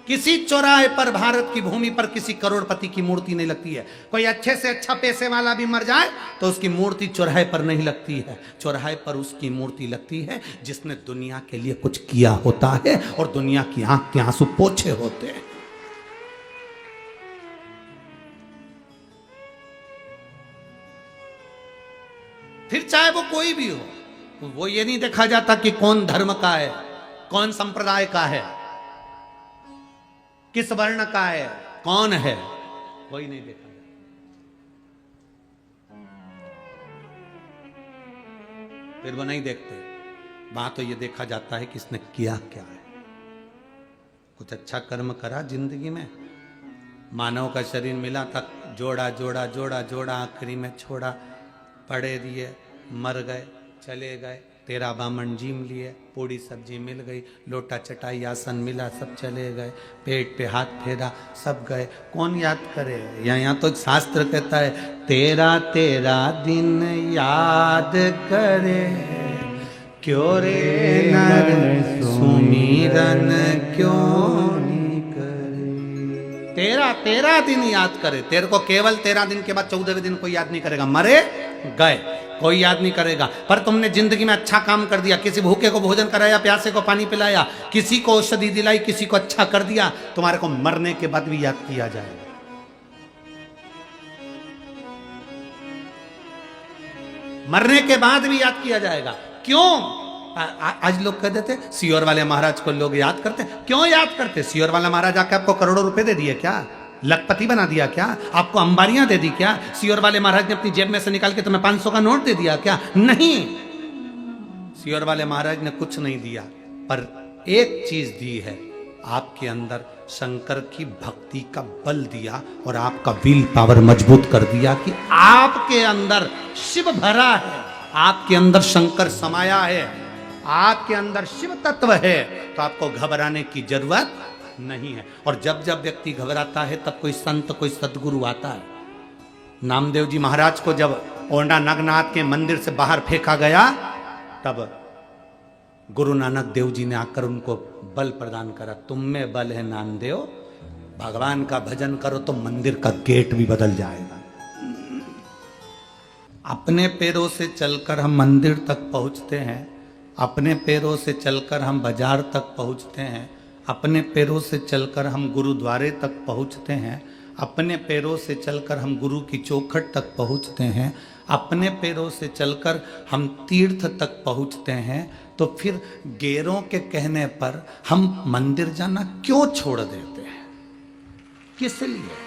S1: किसी चौराहे पर भारत की भूमि पर किसी करोड़पति की मूर्ति नहीं लगती है। कोई अच्छे से अच्छा पैसे वाला भी मर जाए तो उसकी मूर्ति चौराहे पर नहीं लगती है। चौराहे पर उसकी मूर्ति लगती है जिसने दुनिया के लिए कुछ किया होता है और दुनिया की आंख के आंसू पोछे होते हैं। फिर चाहे वो कोई भी हो, वो ये नहीं देखा जाता कि कौन धर्म का है, कौन संप्रदाय का है, किस वर्ण का है, कौन है, कोई नहीं देखा जाता। फिर वो नहीं देखते। वहां तो ये देखा जाता है कि इसने किया क्या है। कुछ अच्छा कर्म करा जिंदगी में, मानव का शरीर मिला था, जोड़ा जोड़ा जोड़ा जोड़ा, आखिरी में छोड़ा, पड़े दिए, मर गए, चले गए, तेरा बामन जीम लिए, पूड़ी सब्जी मिल गई, लोटा चटाई आसन मिला, सब चले गए, पेट पे हाथ फेरा, सब गए, कौन याद करे? यहाँ तो शास्त्र कहता है तेरा तेरा दिन याद करे, क्यों रे नर सुमिरन क्यों नहीं करे। तेरा तेरा दिन याद करे। तेरे को केवल 13 दिन के बाद 14वें दिन कोई याद नहीं करेगा। मरे गए, कोई याद नहीं करेगा। पर तुमने जिंदगी में अच्छा काम कर दिया, किसी भूखे को भोजन कराया, प्यासे को पानी पिलाया, किसी को औषधि दिलाई, किसी को अच्छा कर दिया, तुम्हारे को मरने के बाद भी याद किया जाएगा। मरने के बाद भी याद किया जाएगा। क्यों? आज लोग कह देते सियोर वाले महाराज को लोग याद करते। क्यों याद करते? सियोर वाला महाराज आके आपको करोड़ों रुपए दे दिए क्या? लखपति बना दिया क्या? आपको अंबारियां दे दी क्या? सियोर वाले महाराज ने अपनी जेब में से निकाल के तुम्हें 500 का नोट दे दिया क्या? नहीं, सियोर वाले महाराज ने कुछ नहीं दिया, पर एक चीज दी है, आपके अंदर शंकर की भक्ति का बल दिया और आपका विल पावर मजबूत कर दिया कि आपके अंदर शिव भरा है, आपके अंदर शंकर समाया है, आपके अंदर शिव तत्व है, तो आपको घबराने की जरूरत नहीं है। और जब जब व्यक्ति घबराता है तब कोई संत, कोई सदगुरु आता है। नामदेव जी महाराज को जब ओंडा नागनाथ के मंदिर से बाहर फेंका गया, तब गुरु नानक देव जी ने आकर उनको बल प्रदान करा। तुम में बल है नामदेव, भगवान का भजन करो तो मंदिर का गेट भी बदल जाएगा। अपने पैरों से चलकर हम मंदिर तक पहुंचते हैं, अपने पैरों से चलकर हम बाजार तक पहुंचते हैं, अपने पैरों से चलकर हम गुरुद्वारे तक पहुंचते हैं, अपने पैरों से चलकर हम गुरु की चौखट तक पहुंचते हैं, अपने पैरों से चलकर हम तीर्थ तक पहुंचते हैं। तो फिर गैरों के कहने पर हम मंदिर जाना क्यों छोड़ देते हैं? किस लिए?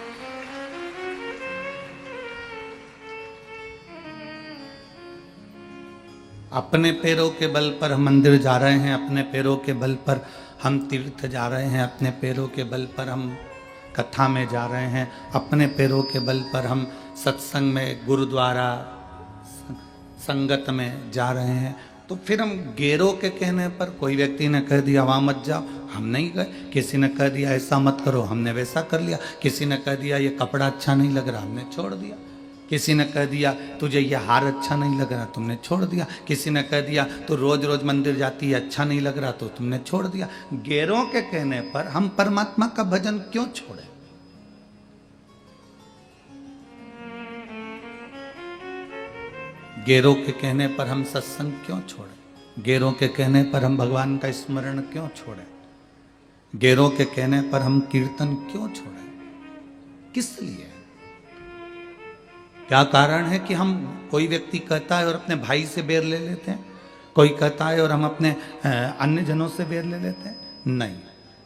S1: अपने पैरों के बल पर हम मंदिर जा रहे हैं, अपने पैरों के बल पर हम तीर्थ जा रहे हैं, अपने पैरों के बल पर हम कथा में जा रहे हैं, अपने पैरों के बल पर हम सत्संग में, गुरुद्वारा, संगत में जा रहे हैं। तो फिर हम गैरों के कहने पर, कोई व्यक्ति ने कह दिया वहाँ मत जाओ, हम नहीं गए। किसी ने कह दिया ऐसा मत करो, हमने वैसा कर लिया। किसी ने कह दिया ये कपड़ा अच्छा नहीं लग रहा, हमने छोड़ दिया। किसी ने कह दिया तुझे ये हार अच्छा नहीं लग रहा, तुमने छोड़ दिया। किसी ने कह दिया तू रोज रोज मंदिर जाती है, अच्छा नहीं लग रहा, तो तुमने छोड़ दिया। गैरों के कहने पर हम परमात्मा का भजन क्यों छोड़े? गैरों के कहने पर हम सत्संग क्यों छोड़े? गैरों के कहने पर हम भगवान का स्मरण क्यों छोड़े? गैरों के कहने पर हम कीर्तन क्यों छोड़े? किस लिए? क्या कारण है कि हम, कोई व्यक्ति कहता है और अपने भाई से बैर ले लेते हैं, कोई कहता है और हम अपने अन्य जनों से बैर ले लेते हैं? नहीं,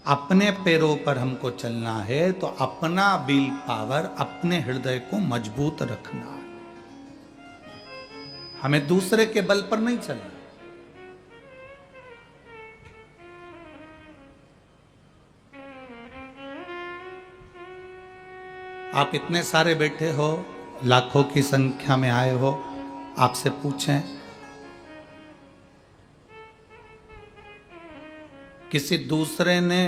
S1: अपने पैरों पर हमको चलना है तो अपना विल पावर, अपने हृदय को मजबूत रखना है। हमें दूसरे के बल पर नहीं चलना। आप इतने सारे बैठे हो, लाखों की संख्या में आए हो, आपसे पूछें, किसी दूसरे ने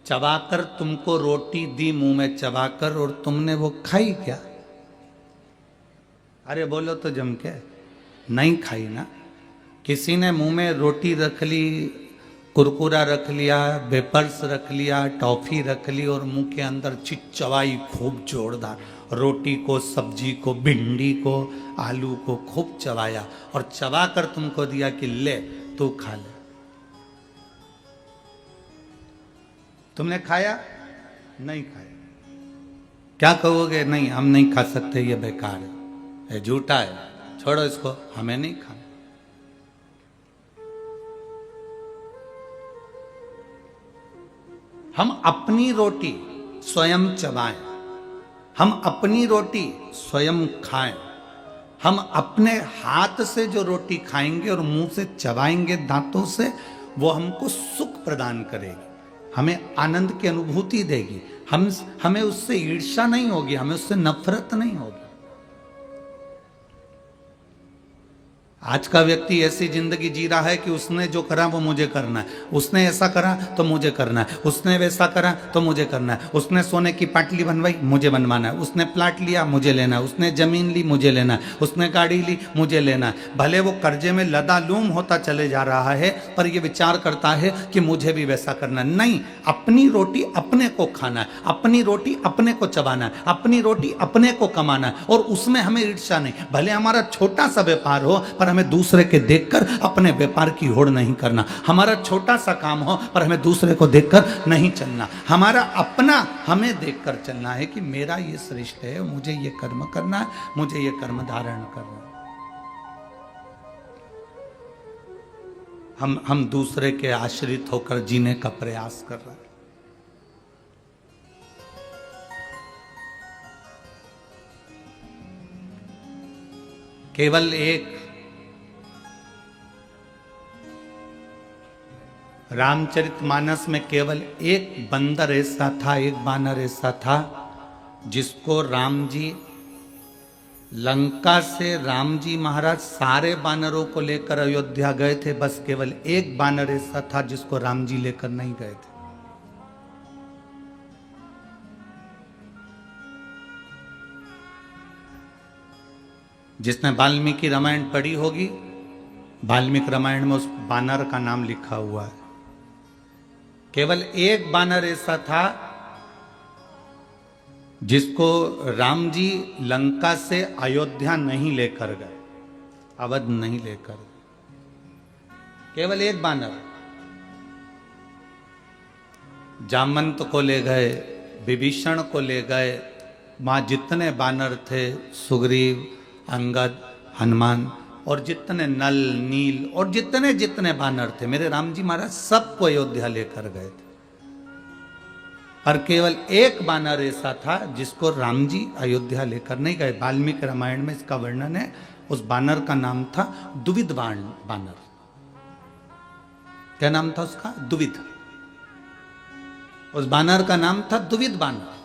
S1: चबाकर तुमको रोटी दी मुंह में चबाकर और तुमने वो खाई क्या? अरे बोलो तो जम के, नहीं खाई ना। किसी ने मुंह में रोटी रख ली, कुरकुरा रख लिया, वेपर्स रख लिया, टॉफी रख ली और मुंह के अंदर चबाई खूब जोरदार, रोटी को, सब्जी को, भिंडी को, आलू को खूब चबाया और चबा कर तुमको दिया कि ले तू खा ले। तुमने खाया? नहीं खाया। क्या कहोगे? नहीं, हम नहीं खा सकते, ये बेकार है, ये झूठा है, छोड़ो इसको, हमें नहीं खाना। हम अपनी रोटी स्वयं चबाएं, हम अपनी रोटी स्वयं खाएं, हम अपने हाथ से जो रोटी खाएंगे और मुंह से चबाएंगे दांतों से, वो हमको सुख प्रदान करेगी, हमें आनंद की अनुभूति देगी, हमें उससे ईर्ष्या नहीं होगी, हमें उससे नफरत नहीं होगी। आज का व्यक्ति ऐसी जिंदगी जी रहा है कि उसने जो करा वो मुझे करना है, उसने ऐसा करा तो मुझे करना है, उसने वैसा करा तो मुझे करना है, उसने सोने की पाटली बनवाई मुझे बनवाना है, उसने प्लाट लिया मुझे लेना है, उसने जमीन ली मुझे लेना है, उसने गाड़ी ली मुझे लेना है। भले वो कर्जे में लदालूम होता चले जा रहा है, पर ये विचार करता है कि मुझे भी वैसा करना है। नहीं, अपनी रोटी अपने को खाना है, अपनी रोटी अपने को चबाना है, अपनी रोटी अपने को कमाना है, और उसमें हमें ईर्ष्या नहीं। भले हमारा छोटा सा व्यापार हो, पर हमें दूसरे के देखकर अपने व्यापार की होड़ नहीं करना। हमारा छोटा सा काम हो, पर हमें दूसरे को देखकर नहीं चलना। हमारा अपना हमें देखकर चलना है कि मेरा ये श्रेष्ठ है, मुझे ये कर्म करना है, मुझे ये कर्म धारण करना है। हम दूसरे के आश्रित होकर जीने का प्रयास कर रहे हैं। केवल एक रामचरितमानस में केवल एक बंदर ऐसा था, एक बानर ऐसा था, जिसको राम जी लंका से, राम जी महाराज सारे बानरों को लेकर अयोध्या गए थे, बस केवल एक बानर ऐसा था जिसको राम जी लेकर नहीं गए थे। जिसने वाल्मीकि रामायण पढ़ी होगी, वाल्मीकि रामायण में उस बानर का नाम लिखा हुआ है। केवल एक बानर ऐसा था जिसको राम जी लंका से अयोध्या नहीं लेकर गए, अवध नहीं लेकर गए। केवल एक बानर। जामवंत को ले गए, विभीषण को ले गए, वहां जितने बानर थे, सुग्रीव, अंगद, हनुमान और जितने नल, नील और जितने जितने बानर थे, मेरे राम जी महाराज सबको अयोध्या लेकर गए थे। पर केवल एक बानर ऐसा था जिसको राम जी अयोध्या लेकर नहीं गए। वाल्मीकि रामायण में इसका वर्णन है। उस बानर का नाम था दुविध बानर। क्या नाम था उसका? दुविध। उस बानर का नाम था दुविध बानर।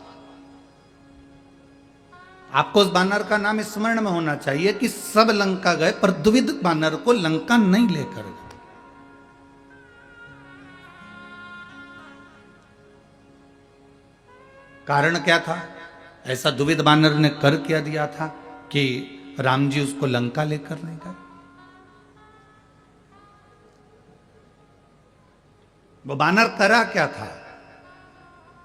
S1: आपको उस बानर का नाम स्मरण में होना चाहिए कि सब लंका गए, पर दुविध बानर को लंका नहीं लेकर गए। कारण क्या था? ऐसा दुविध बानर ने कर क्या दिया था कि राम जी उसको लंका लेकर नहीं गए? वो बानर करा क्या था?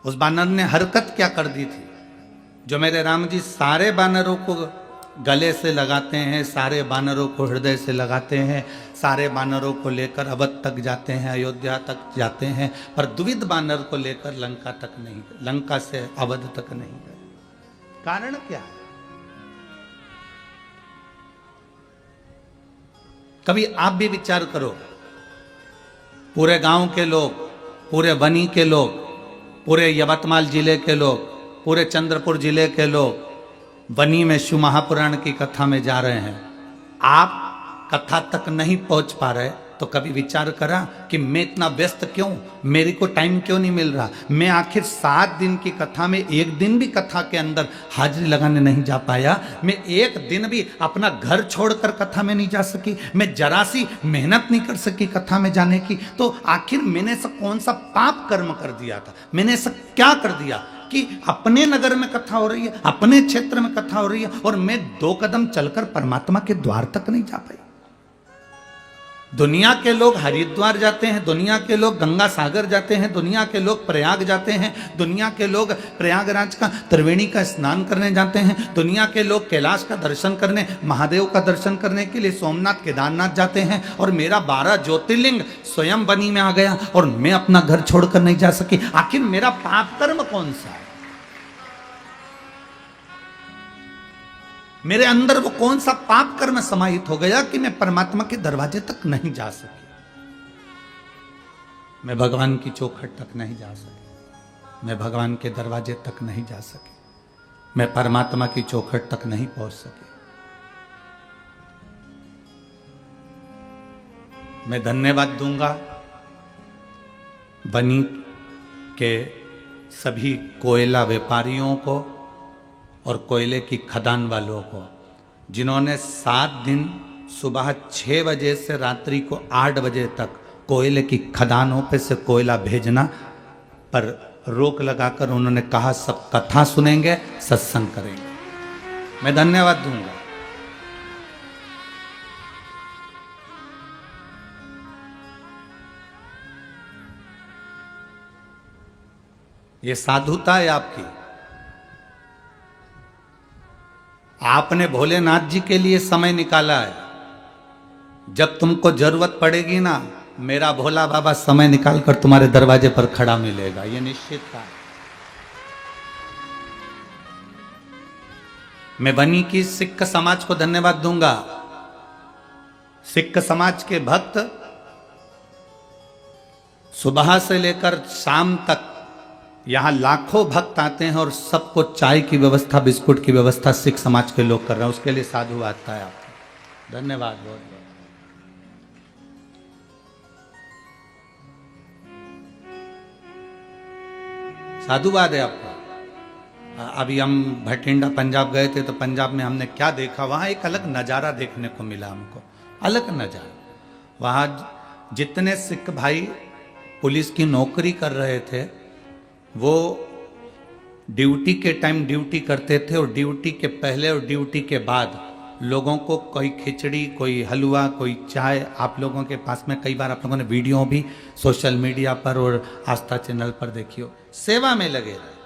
S1: उस बानर ने हरकत क्या कर दी थी जो मेरे राम जी सारे बानरों को गले से लगाते हैं, सारे बानरों को हृदय से लगाते हैं, सारे बानरों को लेकर अवध तक जाते हैं, अयोध्या तक जाते हैं, पर दुविध बानर को लेकर लंका तक नहीं गए, लंका से अवध तक नहीं गए। कारण क्या है? कभी आप भी विचार करो। पूरे गांव के लोग, पूरे बनी के लोग, पूरे यवतमाल जिले के लोग, पूरे चंद्रपुर जिले के लोग बनी में शिव महापुराण की कथा में जा रहे हैं। आप कथा तक नहीं पहुंच पा रहे, तो कभी विचार करा कि मैं इतना व्यस्त क्यों, मेरे को टाइम क्यों नहीं मिल रहा। मैं आखिर 7 दिन की कथा में एक दिन भी कथा के अंदर हाजिरी लगाने नहीं जा पाया। मैं एक दिन भी अपना घर छोड़कर कथा में नहीं जा सकी, मैं जरा सी मेहनत नहीं कर सकी कथा में जाने की। तो आखिर मैंने ऐसा कौन सा पाप कर्म कर दिया था, मैंने ऐसा क्या कर दिया कि अपने नगर में कथा हो रही है, अपने क्षेत्र में कथा हो रही है, और मैं 2 कदम चलकर परमात्मा के द्वार तक नहीं जा पाई। दुनिया के लोग हरिद्वार जाते हैं, दुनिया के लोग गंगा सागर जाते हैं, दुनिया के लोग प्रयाग जाते हैं, दुनिया के लोग प्रयागराज का त्रिवेणी का स्नान करने जाते हैं, दुनिया के लोग कैलाश का दर्शन करने, महादेव का दर्शन करने के लिए सोमनाथ केदारनाथ जाते हैं, और मेरा 12 ज्योतिर्लिंग स्वयं बनी में आ गया और मैं अपना घर छोड़कर नहीं जा सकी। आखिर मेरा पाप कर्म कौन सा है, मेरे अंदर वो कौन सा पाप कर्म समाहित हो गया कि मैं परमात्मा के दरवाजे तक नहीं जा सकी, मैं भगवान की चौखट तक नहीं जा सकी, मैं भगवान के दरवाजे तक नहीं जा सकी, मैं परमात्मा की चौखट तक नहीं पहुंच सकी। मैं धन्यवाद दूंगा बनी के सभी कोयला व्यापारियों को और कोयले की खदान वालों को, जिन्होंने 7 दिन सुबह 6 बजे से रात्रि को 8 बजे तक कोयले की खदानों पे से कोयला भेजना पर रोक लगाकर उन्होंने कहा सब कथा सुनेंगे, सत्संग करेंगे। मैं धन्यवाद दूंगा। ये साधुता है आपकी। आपने भोलेनाथ जी के लिए समय निकाला है। जब तुमको जरूरत पड़ेगी ना, मेरा भोला बाबा समय निकालकर तुम्हारे दरवाजे पर खड़ा मिलेगा, ये निश्चित था। मैं बनी की सिख समाज को धन्यवाद दूंगा। सिख समाज के भक्त सुबह से लेकर शाम तक यहां लाखों भक्त आते हैं और सबको चाय की व्यवस्था, बिस्कुट की व्यवस्था सिख समाज के लोग कर रहे हैं। उसके लिए साधुवाद है आपको, धन्यवाद बहुत बहुत। साधुवाद है आपका। अभी हम भटिंडा पंजाब गए थे तो पंजाब में हमने क्या देखा, वहां एक अलग नज़ारा देखने को मिला हमको, अलग नज़ारा। वहां जितने सिख भाई पुलिस की नौकरी कर रहे थे वो ड्यूटी के टाइम ड्यूटी करते थे, और ड्यूटी के पहले और ड्यूटी के बाद लोगों को कोई खिचड़ी, कोई हलवा, कोई चाय, आप लोगों के पास में कई बार आप लोगों ने वीडियो भी सोशल मीडिया पर और आस्था चैनल पर देखी हो, सेवा में लगे रहे।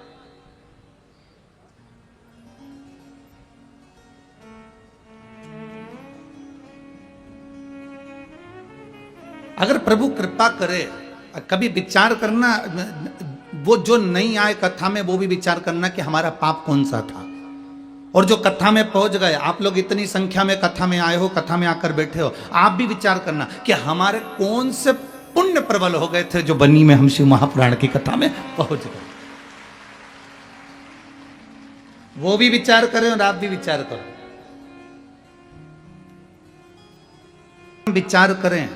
S1: अगर प्रभु कृपा करे, कभी विचार करना, वो जो नहीं आए कथा में वो भी विचार करना कि हमारा पाप कौन सा था। और जो कथा में पहुंच गए, आप लोग इतनी संख्या में कथा में आए हो, कथा में आकर बैठे हो, आप भी विचार करना कि हमारे कौन से पुण्य प्रबल हो गए थे जो बनी में हम शिव महापुराण की कथा में पहुंच गए। वो भी विचार करें और आप भी विचार करो, विचार करें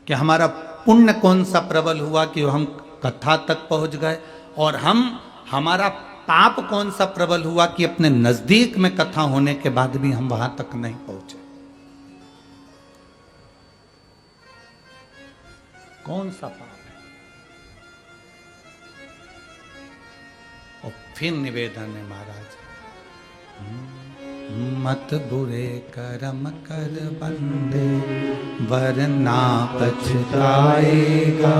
S1: कि हमारा पुण्य कौन सा प्रबल हुआ कि हम कथा तक पहुंच गए, और हमारा पाप कौन सा प्रबल हुआ कि अपने नजदीक में कथा होने के बाद भी हम वहां तक नहीं पहुंचे। कौन सा पाप है। और फिर निवेदन है महाराज, मत बुरे कर्म कर बंदे वरना पछताएगा,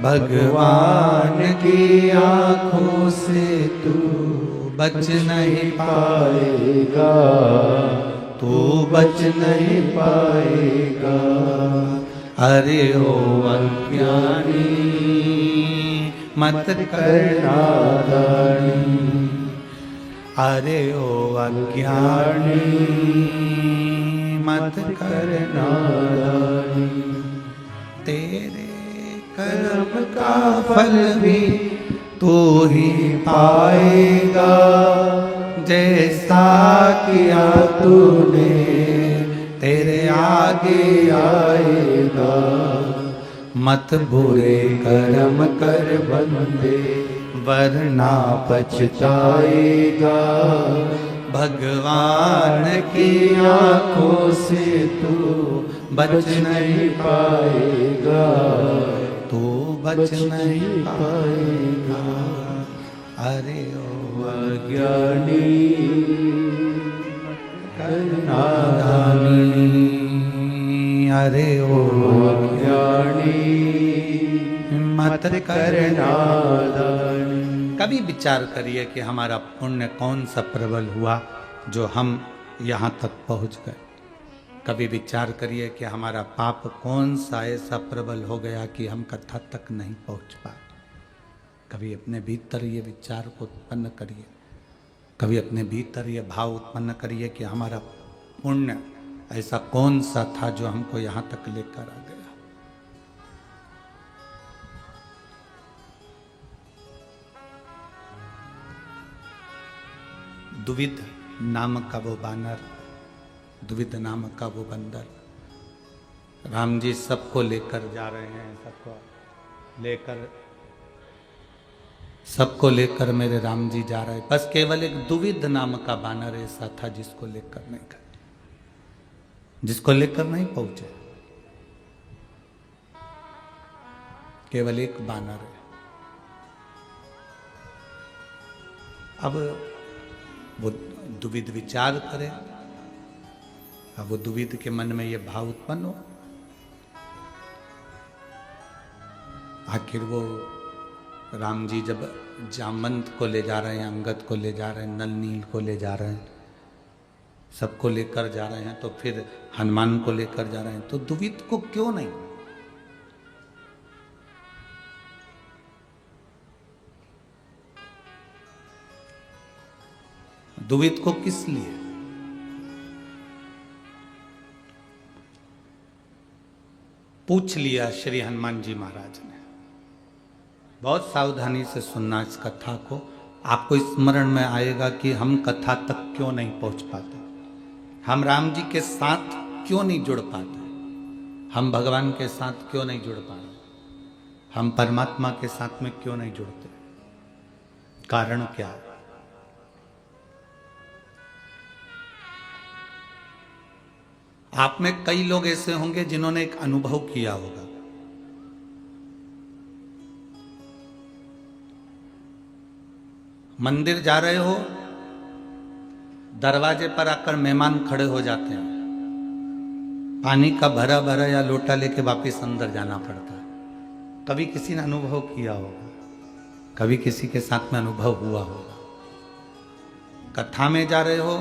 S1: भगवान की आंखों से तू बच नहीं पाएगा, तू बच नहीं पाएगा। अरे ओ अज्ञानी मत करना दानी, अरे ओ अज्ञानी मत करना दानी, तेरे कर्म का फल भी तू ही पाएगा, जैसा किया तूने तेरे आगे आएगा, मत बुरे कर्म कर बंदे, वरना पछताएगा। भगवान की आंखों से तू बच नहीं पाएगा, तू बच नहीं पाएगा। अरे ओ अज्ञानी नादानी, अरे ओ अज्ञानी मत कर नादानी। कभी विचार करिए कि हमारा पुण्य कौन सा प्रबल हुआ जो हम यहाँ तक पहुँच गए। कभी विचार करिए कि हमारा पाप कौन सा ऐसा प्रबल हो गया कि हम कथा तक नहीं पहुँच पाए। कभी अपने भीतर ये विचार को उत्पन्न करिए, कभी अपने भीतर ये भाव उत्पन्न करिए कि हमारा पुण्य ऐसा कौन सा था जो हमको यहाँ तक लेकर आ गया। दुविध नाम का वो बानर, दुविध नाम का वो बंदर, राम जी सबको लेकर जा रहे हैं, सबको लेकर मेरे राम जी जा रहे हैं। बस केवल एक दुविध नाम का बानर ऐसा था जिसको लेकर नहीं गए, जिसको लेकर नहीं पहुंचे। केवल एक बानर है। अब वो दुविध विचार करे, अब वो दुविध के मन में ये भाव उत्पन्न हो, आखिर वो राम जी जब जामवंत को ले जा रहे हैं, अंगद को ले जा रहे हैं, नल नील को ले जा रहे हैं, सबको लेकर जा रहे हैं, तो फिर हनुमान को लेकर जा रहे हैं, तो दुविध को क्यों नहीं? दुविध को किस लिए? पूछ लिया श्री हनुमान जी महाराज ने। बहुत सावधानी से सुनना इस कथा को, आपको स्मरण में आएगा कि हम कथा तक क्यों नहीं पहुंच पाते, हम राम जी के साथ क्यों नहीं जुड़ पाते, हम भगवान के साथ क्यों नहीं जुड़ पाते, हम परमात्मा के साथ में क्यों नहीं जुड़ते। कारण क्या है? आप में कई लोग ऐसे होंगे जिन्होंने एक अनुभव किया होगा। मंदिर जा रहे हो, दरवाजे पर आकर मेहमान खड़े हो जाते हैं, पानी का भरा भरा या लोटा लेके वापस अंदर जाना पड़ता है। कभी किसी ने अनुभव किया होगा, कभी किसी के साथ में अनुभव हुआ होगा। कथा में जा रहे हो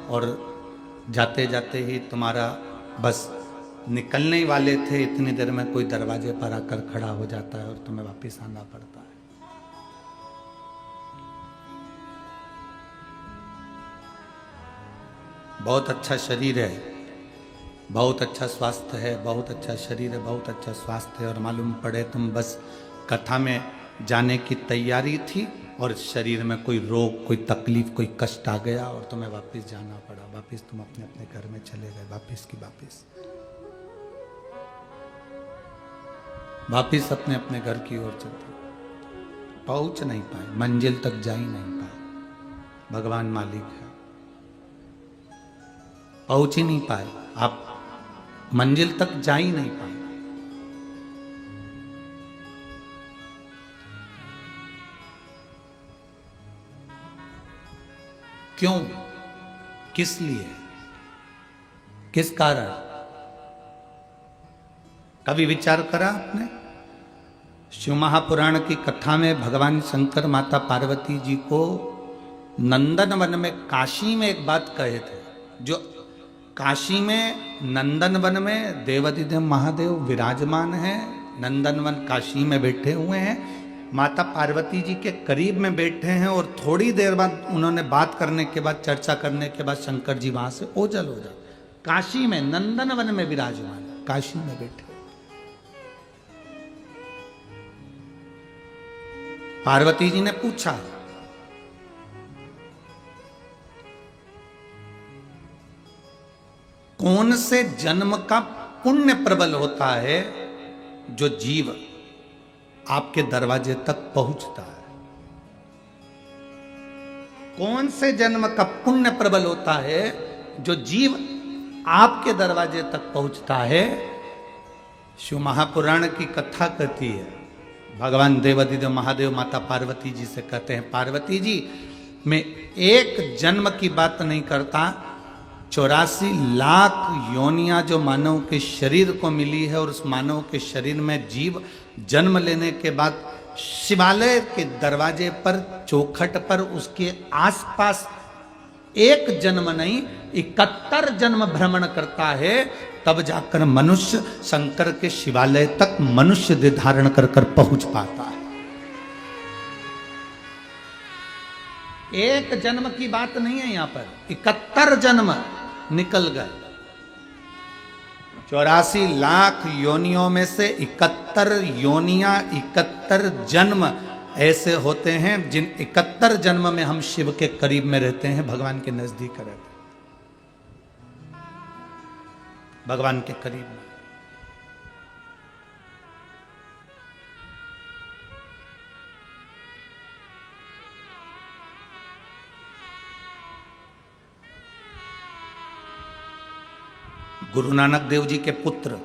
S1: और जाते जाते ही तुम्हारा बस निकलने वाले थे, इतनी देर में कोई दरवाजे पर आकर खड़ा हो जाता है और तुम्हें वापस आना पड़ता है। बहुत अच्छा शरीर है, बहुत अच्छा स्वास्थ्य है, बहुत अच्छा शरीर है, बहुत अच्छा स्वास्थ्य है, और मालूम पड़े तुम बस कथा में जाने की तैयारी थी और शरीर में कोई रोग, कोई तकलीफ, कोई कष्ट आ गया और तुम्हें वापस जाना पड़ा। वापस तुम अपने अपने घर में चले गए, वापस की वापस अपने अपने घर की ओर चलते, पहुंच नहीं पाए, मंजिल तक जा ही नहीं पाए। भगवान मालिक है, पहुंच ही नहीं पाए, आप मंजिल तक जा ही नहीं पाए। क्यों? किस लिए? किस कारण? कभी विचार करा आपने? शिव महापुराण की कथा में भगवान शंकर माता पार्वती जी को नंदन वन में, काशी में एक बात कहे थे, जो काशी में नंदन वन में देवाधिदेव महादेव विराजमान हैं, नंदन वन काशी में बैठे हुए हैं, माता पार्वती जी के करीब में बैठे हैं, और थोड़ी देर बाद उन्होंने बात करने के बाद, चर्चा करने के बाद शंकर जी वहां से ओझल हो जाए। काशी में नंदन वन में विराजमान, काशी में बैठे। पार्वती जी ने पूछा, कौन से जन्म का पुण्य प्रबल होता है जो जीव आपके दरवाजे तक पहुंचता है? कौन से जन्म का पुण्य प्रबल होता है जो जीव आपके दरवाजे तक पहुंचता है? शिव महापुराण की कथा कहती है, भगवान देवाधिदेव महादेव माता पार्वती जी से कहते हैं, पार्वती जी मैं एक जन्म की बात नहीं करता, 84 लाख योनियां जो मानव के शरीर को मिली है और उस मानव के शरीर में जीव जन्म लेने के बाद शिवालय के दरवाजे पर, चौखट पर, उसके आसपास एक जन्म नहीं 71 जन्म भ्रमण करता है, तब जाकर मनुष्य शंकर के शिवालय तक मनुष्य देह धारण कर कर पहुंच पाता है। एक जन्म की बात नहीं है, यहां पर 71 जन्म निकल गए। 84 लाख योनियों में से 71 योनियां, 71 जन्म ऐसे होते हैं जिन 71 जन्म में हम शिव के करीब में रहते हैं, भगवान के नजदीक रहते हैं, भगवान के करीब में। गुरु नानक देव जी के पुत्र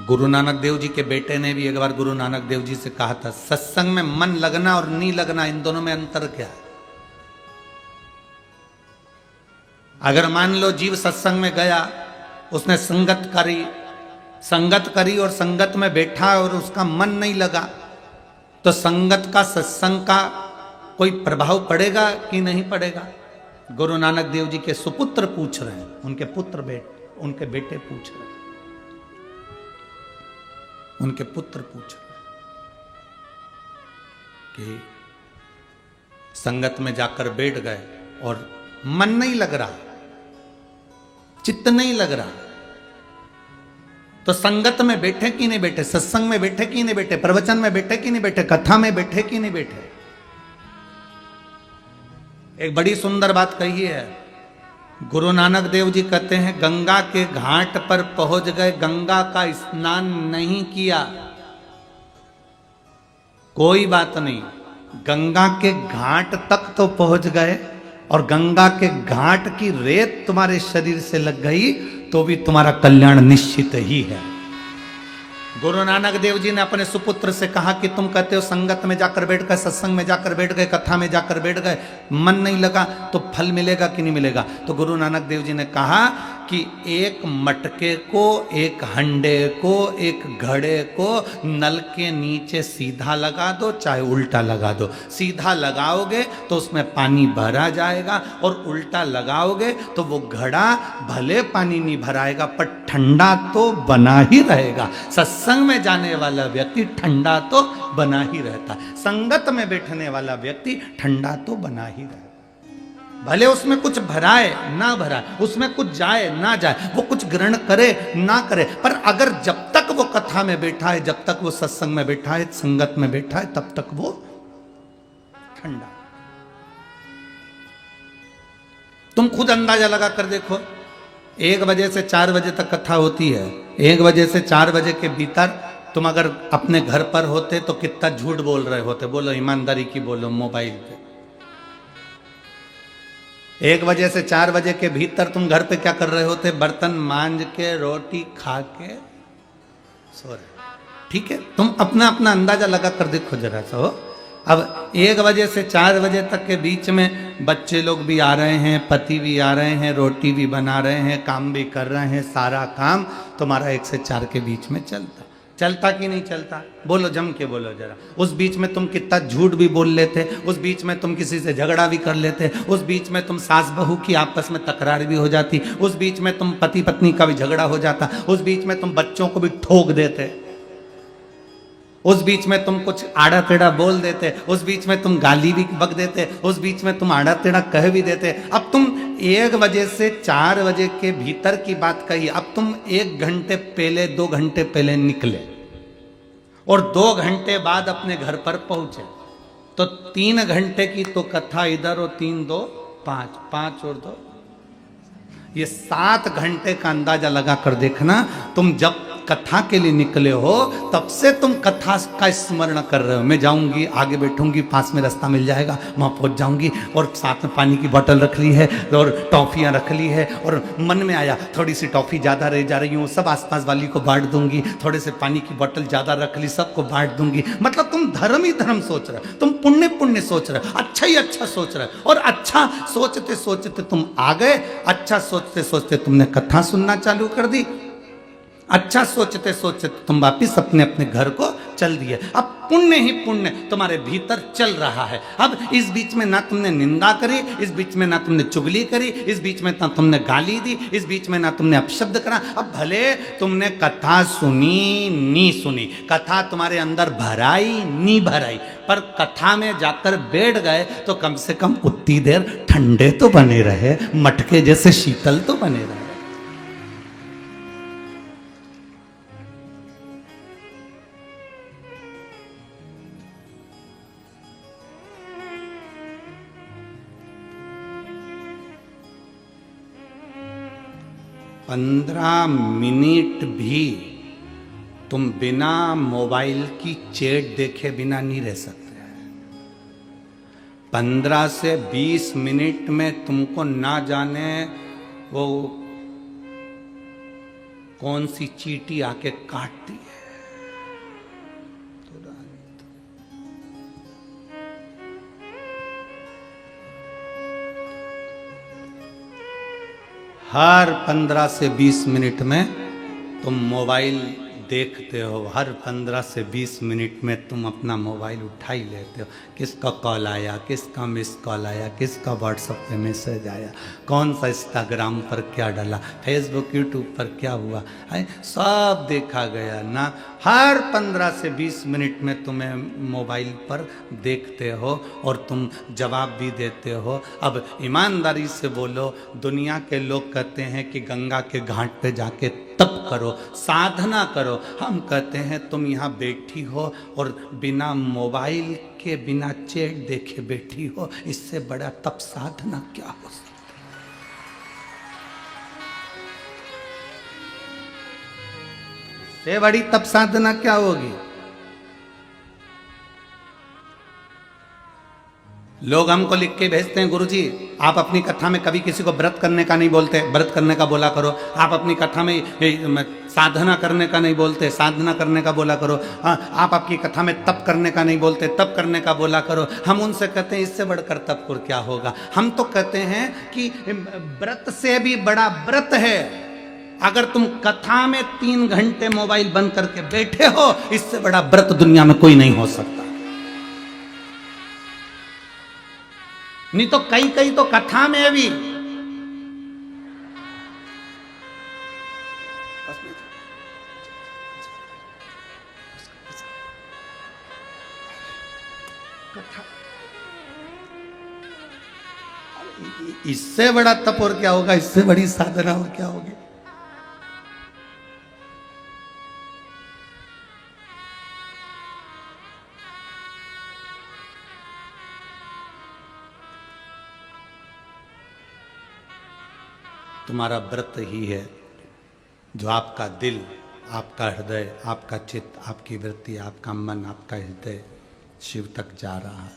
S1: गुरु नानक देव जी के बेटे ने भी एक बार गुरु नानक देव जी से कहा था, सत्संग में मन लगना और नहीं लगना, इन दोनों में अंतर क्या है? अगर मान लो जीव सत्संग में गया, उसने संगत करी और संगत में बैठा और उसका मन नहीं लगा, तो संगत का, सत्संग का कोई प्रभाव पड़ेगा कि नहीं पड़ेगा? गुरु नानक देव जी के सुपुत्र पूछ रहे हैं, उनके बेटे पूछ रहे हैं, उनके पुत्र पूछ रहे कि संगत में जाकर बैठ गए और मन नहीं लग रहा, चित्त नहीं लग रहा, तो संगत में बैठे कि नहीं बैठे, सत्संग में बैठे कि नहीं बैठे, प्रवचन में बैठे कि नहीं बैठे, कथा में बैठे कि नहीं बैठे? एक बड़ी सुंदर बात कही है गुरु नानक देव जी, कहते हैं गंगा के घाट पर पहुंच गए, गंगा का स्नान नहीं किया, कोई बात नहीं, गंगा के घाट तक तो पहुंच गए और गंगा के घाट की रेत तुम्हारे शरीर से लग गई तो भी तुम्हारा कल्याण निश्चित ही है। गुरु नानक देव जी ने अपने सुपुत्र से कहा कि तुम कहते हो संगत में जाकर बैठ गए, सत्संग में जाकर बैठ गए, कथा में जाकर बैठ गए, मन नहीं लगा, तो फल मिलेगा कि नहीं मिलेगा? तो गुरु नानक देव जी ने कहा कि एक मटके को, एक हंडे को, एक घड़े को नल के नीचे सीधा लगा दो, चाहे उल्टा लगा दो। सीधा लगाओगे तो उसमें पानी भरा जाएगा और उल्टा लगाओगे तो वो घड़ा भले पानी नहीं भराएगा पर ठंडा तो बना ही रहेगा। सत्संग में जाने वाला व्यक्ति ठंडा तो बना ही रहता है, संगत में बैठने वाला व्यक्ति ठंडा तो बना ही रहता है। भले उसमें कुछ भराए ना भराए, उसमें कुछ जाए ना जाए, वो कुछ ग्रहण करे ना करे, पर अगर जब तक वो कथा में बैठा है, जब तक वो सत्संग में बैठा है, संगत में बैठा है, तब तक वो ठंडा। तुम खुद अंदाजा लगा कर देखो, 1 बजे से 4 बजे तक कथा होती है, 1 बजे से 4 बजे के भीतर तुम अगर अपने घर पर होते तो कितना झूठ बोल रहे होते? बोलो, ईमानदारी की बोलो, मोबाइल पे। 1 बजे से 4 बजे के भीतर तुम घर पे क्या कर रहे होते? बर्तन मांज के, रोटी खा के सो रहे। ठीक है, तुम अपना अपना अंदाजा लगा कर देखो जरा सा। हो अब 1 बजे से 4 बजे तक के बीच में बच्चे लोग भी आ रहे हैं, पति भी आ रहे हैं, रोटी भी बना रहे हैं, काम भी कर रहे हैं, सारा काम तुम्हारा 1 से 4 के बीच में चलता कि नहीं चलता? बोलो, जम के बोलो जरा। उस बीच में तुम कितना झूठ भी बोल लेते, उस बीच में तुम किसी से झगड़ा भी कर लेते, उस बीच में तुम सास बहू की आपस में तकरार भी हो जाती, उस बीच में तुम पति पत्नी का भी झगड़ा हो जाता, उस बीच में तुम बच्चों को भी ठोक देते, उस बीच में तुम कुछ आड़ा टेढ़ा बोल देते, उस बीच में तुम गाली भी बक देते, उस बीच में तुम आड़ा टेढ़ा कह भी देते। अब तुम 1 बजे से 4 बजे के भीतर की बात कही, अब तुम 1 घंटे पहले, 2 घंटे पहले निकले और 2 घंटे बाद अपने घर पर पहुंचे, तो 3 घंटे की तो कथा इधर और 3 2 5, 5 और 2 ये 7 घंटे का अंदाजा लगा कर देखना। तुम जब कथा के लिए निकले हो तब से तुम कथा का स्मरण कर रहे हो। मैं जाऊंगी, आगे बैठूंगी, पास में रास्ता मिल जाएगा, वहां पहुंच जाऊंगी, और साथ में पानी की बोतल रख ली है और टॉफियां रख ली है, और मन में आया थोड़ी सी टॉफी ज्यादा रह जा रही हूँ, सब आसपास वाली को बांट दूंगी, थोड़े से पानी की बोतल ज्यादा रख ली, सबको बांट दूंगी। मतलब तुम धर्म ही धर्म सोच रहे हो, तुम पुण्य पुण्य सोच रहे हो, अच्छा ही अच्छा सोच रहे हो। और अच्छा सोचते सोचते तुम आ गए, अच्छा सोचते सोचते तुमने कथा सुनना चालू कर दी, अच्छा सोचते सोचते तुम वापिस अपने अपने घर को चल दिए। अब पुण्य ही पुण्य तुम्हारे भीतर चल रहा है। अब इस बीच में ना तुमने निंदा करी, इस बीच में ना तुमने चुगली करी, इस बीच में ना तुमने गाली दी, इस बीच में ना तुमने अपशब्द करा। अब भले तुमने कथा सुनी नी सुनी, कथा तुम्हारे अंदर भराई नी भराई, पर कथा में जाकर बैठ गए तो कम से कम उतनी देर ठंडे तो बने रहे, मटके जैसे शीतल तो बने रहे। पंद्रह मिनट भी तुम बिना मोबाइल की चैट देखे बिना नहीं रह सकते। 15 से 20 मिनट में तुमको ना जाने वो कौन सी चींटी आके काटती है। हर 15 से 20 मिनट में तुम मोबाइल देखते हो, हर 15 से 20 मिनट में तुम अपना मोबाइल उठा ही लेते हो। किसका कॉल आया, किसका मिस कॉल आया, किसका व्हाट्सएप पे मैसेज आया, कौन सा इंस्टाग्राम पर क्या डाला, फेसबुक यूट्यूब पर क्या हुआ है, सब देखा गया ना। हर 15 से 20 मिनट में तुम्हें मोबाइल पर देखते हो और तुम जवाब भी देते हो। अब ईमानदारी से बोलो, दुनिया के लोग कहते हैं कि गंगा के घाट पे जाके तप करो, साधना करो। हम कहते हैं तुम यहाँ बैठी हो और बिना मोबाइल के, बिना चैट देखे बैठी हो, इससे बड़ा तप साधना क्या हो सकता है। इससे बड़ी तप साधना क्या होगी। लोग हमको लिख के भेजते हैं, गुरुजी आप अपनी कथा में कभी किसी को व्रत करने का नहीं बोलते, व्रत करने का बोला करो। आप अपनी कथा में साधना करने का नहीं बोलते, साधना करने का बोला करो। आप आपकी कथा में तप करने का नहीं बोलते, तप करने का बोला करो। हम उनसे कहते हैं इससे बढ़कर तप और क्या होगा। हम तो कहते हैं कि व्रत से भी बड़ा व्रत है अगर तुम कथा में 3 घंटे मोबाइल बंद करके बैठे हो, इससे बड़ा व्रत दुनिया में कोई नहीं हो सकता। नहीं तो कई कई तो कथा में भी इससे बड़ा तप और क्या होगा, इससे बड़ी साधना और क्या होगी। तुम्हारा व्रत ही है जो आपका दिल, आपका हृदय, आपका चित्त, आपकी वृत्ति, आपका मन, आपका हृदय शिव तक जा रहा है,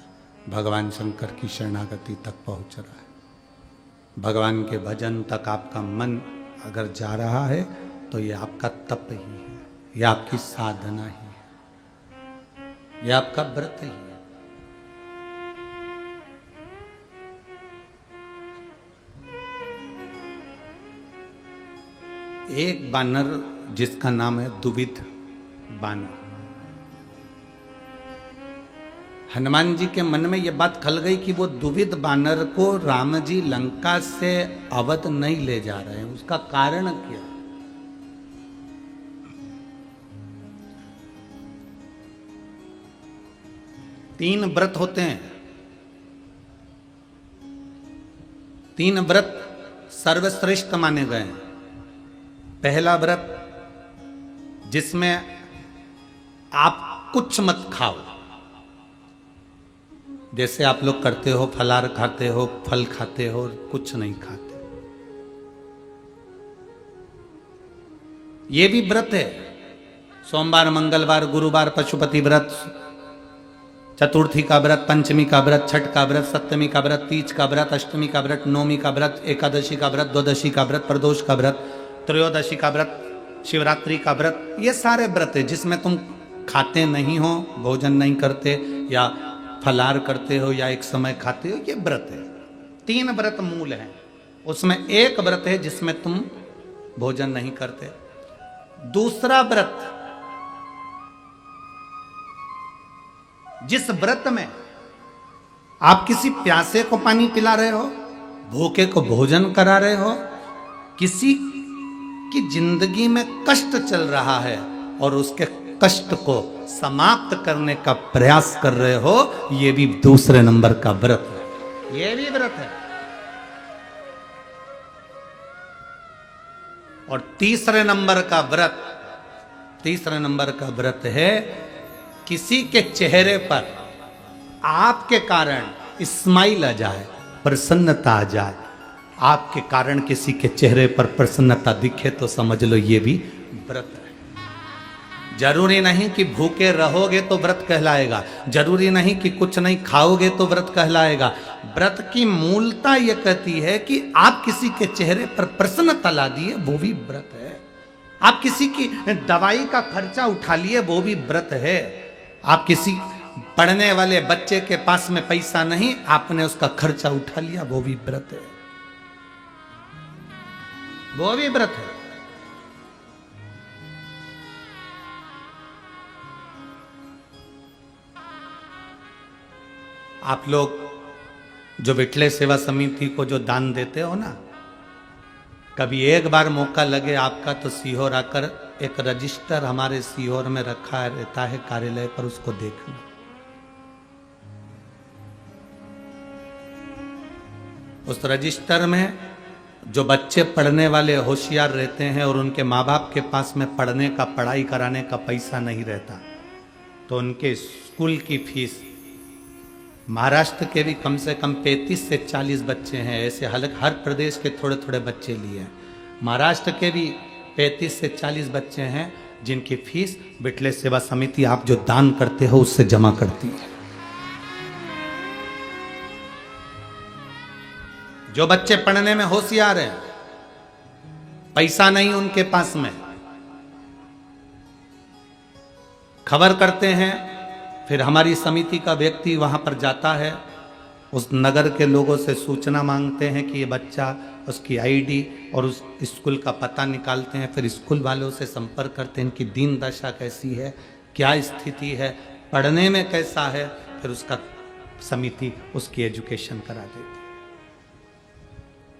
S1: भगवान शंकर की शरणागति तक पहुंच रहा है। भगवान के भजन तक आपका मन अगर जा रहा है तो ये आपका तप ही है, ये आपकी साधना ही है, ये आपका व्रत ही है। एक बानर जिसका नाम है दुविध बानर, हनुमान जी के मन में यह बात खल गई कि वो दुविध बानर को राम जी लंका से अवध नहीं ले जा रहे हैं। उसका कारण क्या? 3 व्रत होते हैं। 3 व्रत सर्वश्रेष्ठ माने गए हैं। पहला व्रत जिसमें आप कुछ मत खाओ, जैसे आप लोग करते हो, फलाहार खाते हो, फल खाते हो, कुछ नहीं खाते। ये भी व्रत है। सोमवार, मंगलवार, गुरुवार पशुपति व्रत, चतुर्थी का व्रत, पंचमी का व्रत, छठ का व्रत, सप्तमी का व्रत, तीज का व्रत, अष्टमी का व्रत, नवमी का व्रत, एकादशी का व्रत, द्वादशी का व्रत, प्रदोष का व्रत, त्रयोदशी का व्रत, शिवरात्रि का व्रत। ये सारे व्रत है जिसमें तुम खाते नहीं हो, भोजन नहीं करते, या फलाहार करते हो, या एक समय खाते हो। ये व्रत है। 3 व्रत मूल हैं, उसमें एक व्रत है जिसमें तुम भोजन नहीं करते। दूसरा व्रत, जिस व्रत में आप किसी प्यासे को पानी पिला रहे हो, भूखे को भोजन करा रहे हो, किसी की जिंदगी में कष्ट चल रहा है और उसके कष्ट को समाप्त करने का प्रयास कर रहे हो, यह भी दूसरे नंबर का व्रत है। यह भी व्रत है। और तीसरे नंबर का व्रत है किसी के चेहरे पर आपके कारण स्माइल आ जाए, प्रसन्नता आ जाए। आपके कारण किसी के चेहरे पर प्रसन्नता दिखे तो समझ लो ये भी व्रत है। जरूरी नहीं कि भूखे रहोगे तो व्रत कहलाएगा, जरूरी नहीं कि कुछ नहीं खाओगे तो व्रत कहलाएगा। व्रत की मूलता यह कहती है कि आप किसी के चेहरे पर प्रसन्नता ला दिए, वो भी व्रत है। आप किसी की दवाई का खर्चा उठा लिए, वो भी व्रत है। आप किसी पढ़ने वाले बच्चे के पास में पैसा नहीं, आपने उसका खर्चा उठा लिया, वो भी व्रत है। वो भी व्रत है। आप लोग जो विठले सेवा समिति को जो दान देते हो ना, कभी एक बार मौका लगे आपका तो सीहोर आकर, एक रजिस्टर हमारे सीहोर में रखा रहता है कार्यालय पर, उसको देखना। उस रजिस्टर में जो बच्चे पढ़ने वाले होशियार रहते हैं और उनके माँ बाप के पास में पढ़ने का, पढ़ाई कराने का पैसा नहीं रहता, तो उनके स्कूल की फीस, महाराष्ट्र के भी कम से कम 35 से 40 बच्चे हैं, ऐसे हर प्रदेश के थोड़े थोड़े बच्चे लिए। महाराष्ट्र के भी 35 से 40 बच्चे हैं जिनकी फीस विठले सेवा समिति आप जो दान करते हो उससे जमा करती है। जो बच्चे पढ़ने में होशियार हैं, पैसा नहीं उनके पास में, खबर करते हैं, फिर हमारी समिति का व्यक्ति वहां पर जाता है, उस नगर के लोगों से सूचना मांगते हैं कि ये बच्चा, उसकी आईडी और उस स्कूल का पता निकालते हैं, फिर स्कूल वालों से संपर्क करते हैं, इनकी दीन दशा कैसी है, क्या स्थिति है, पढ़ने में कैसा है, फिर उसका समिति उसकी एजुकेशन करा देती है।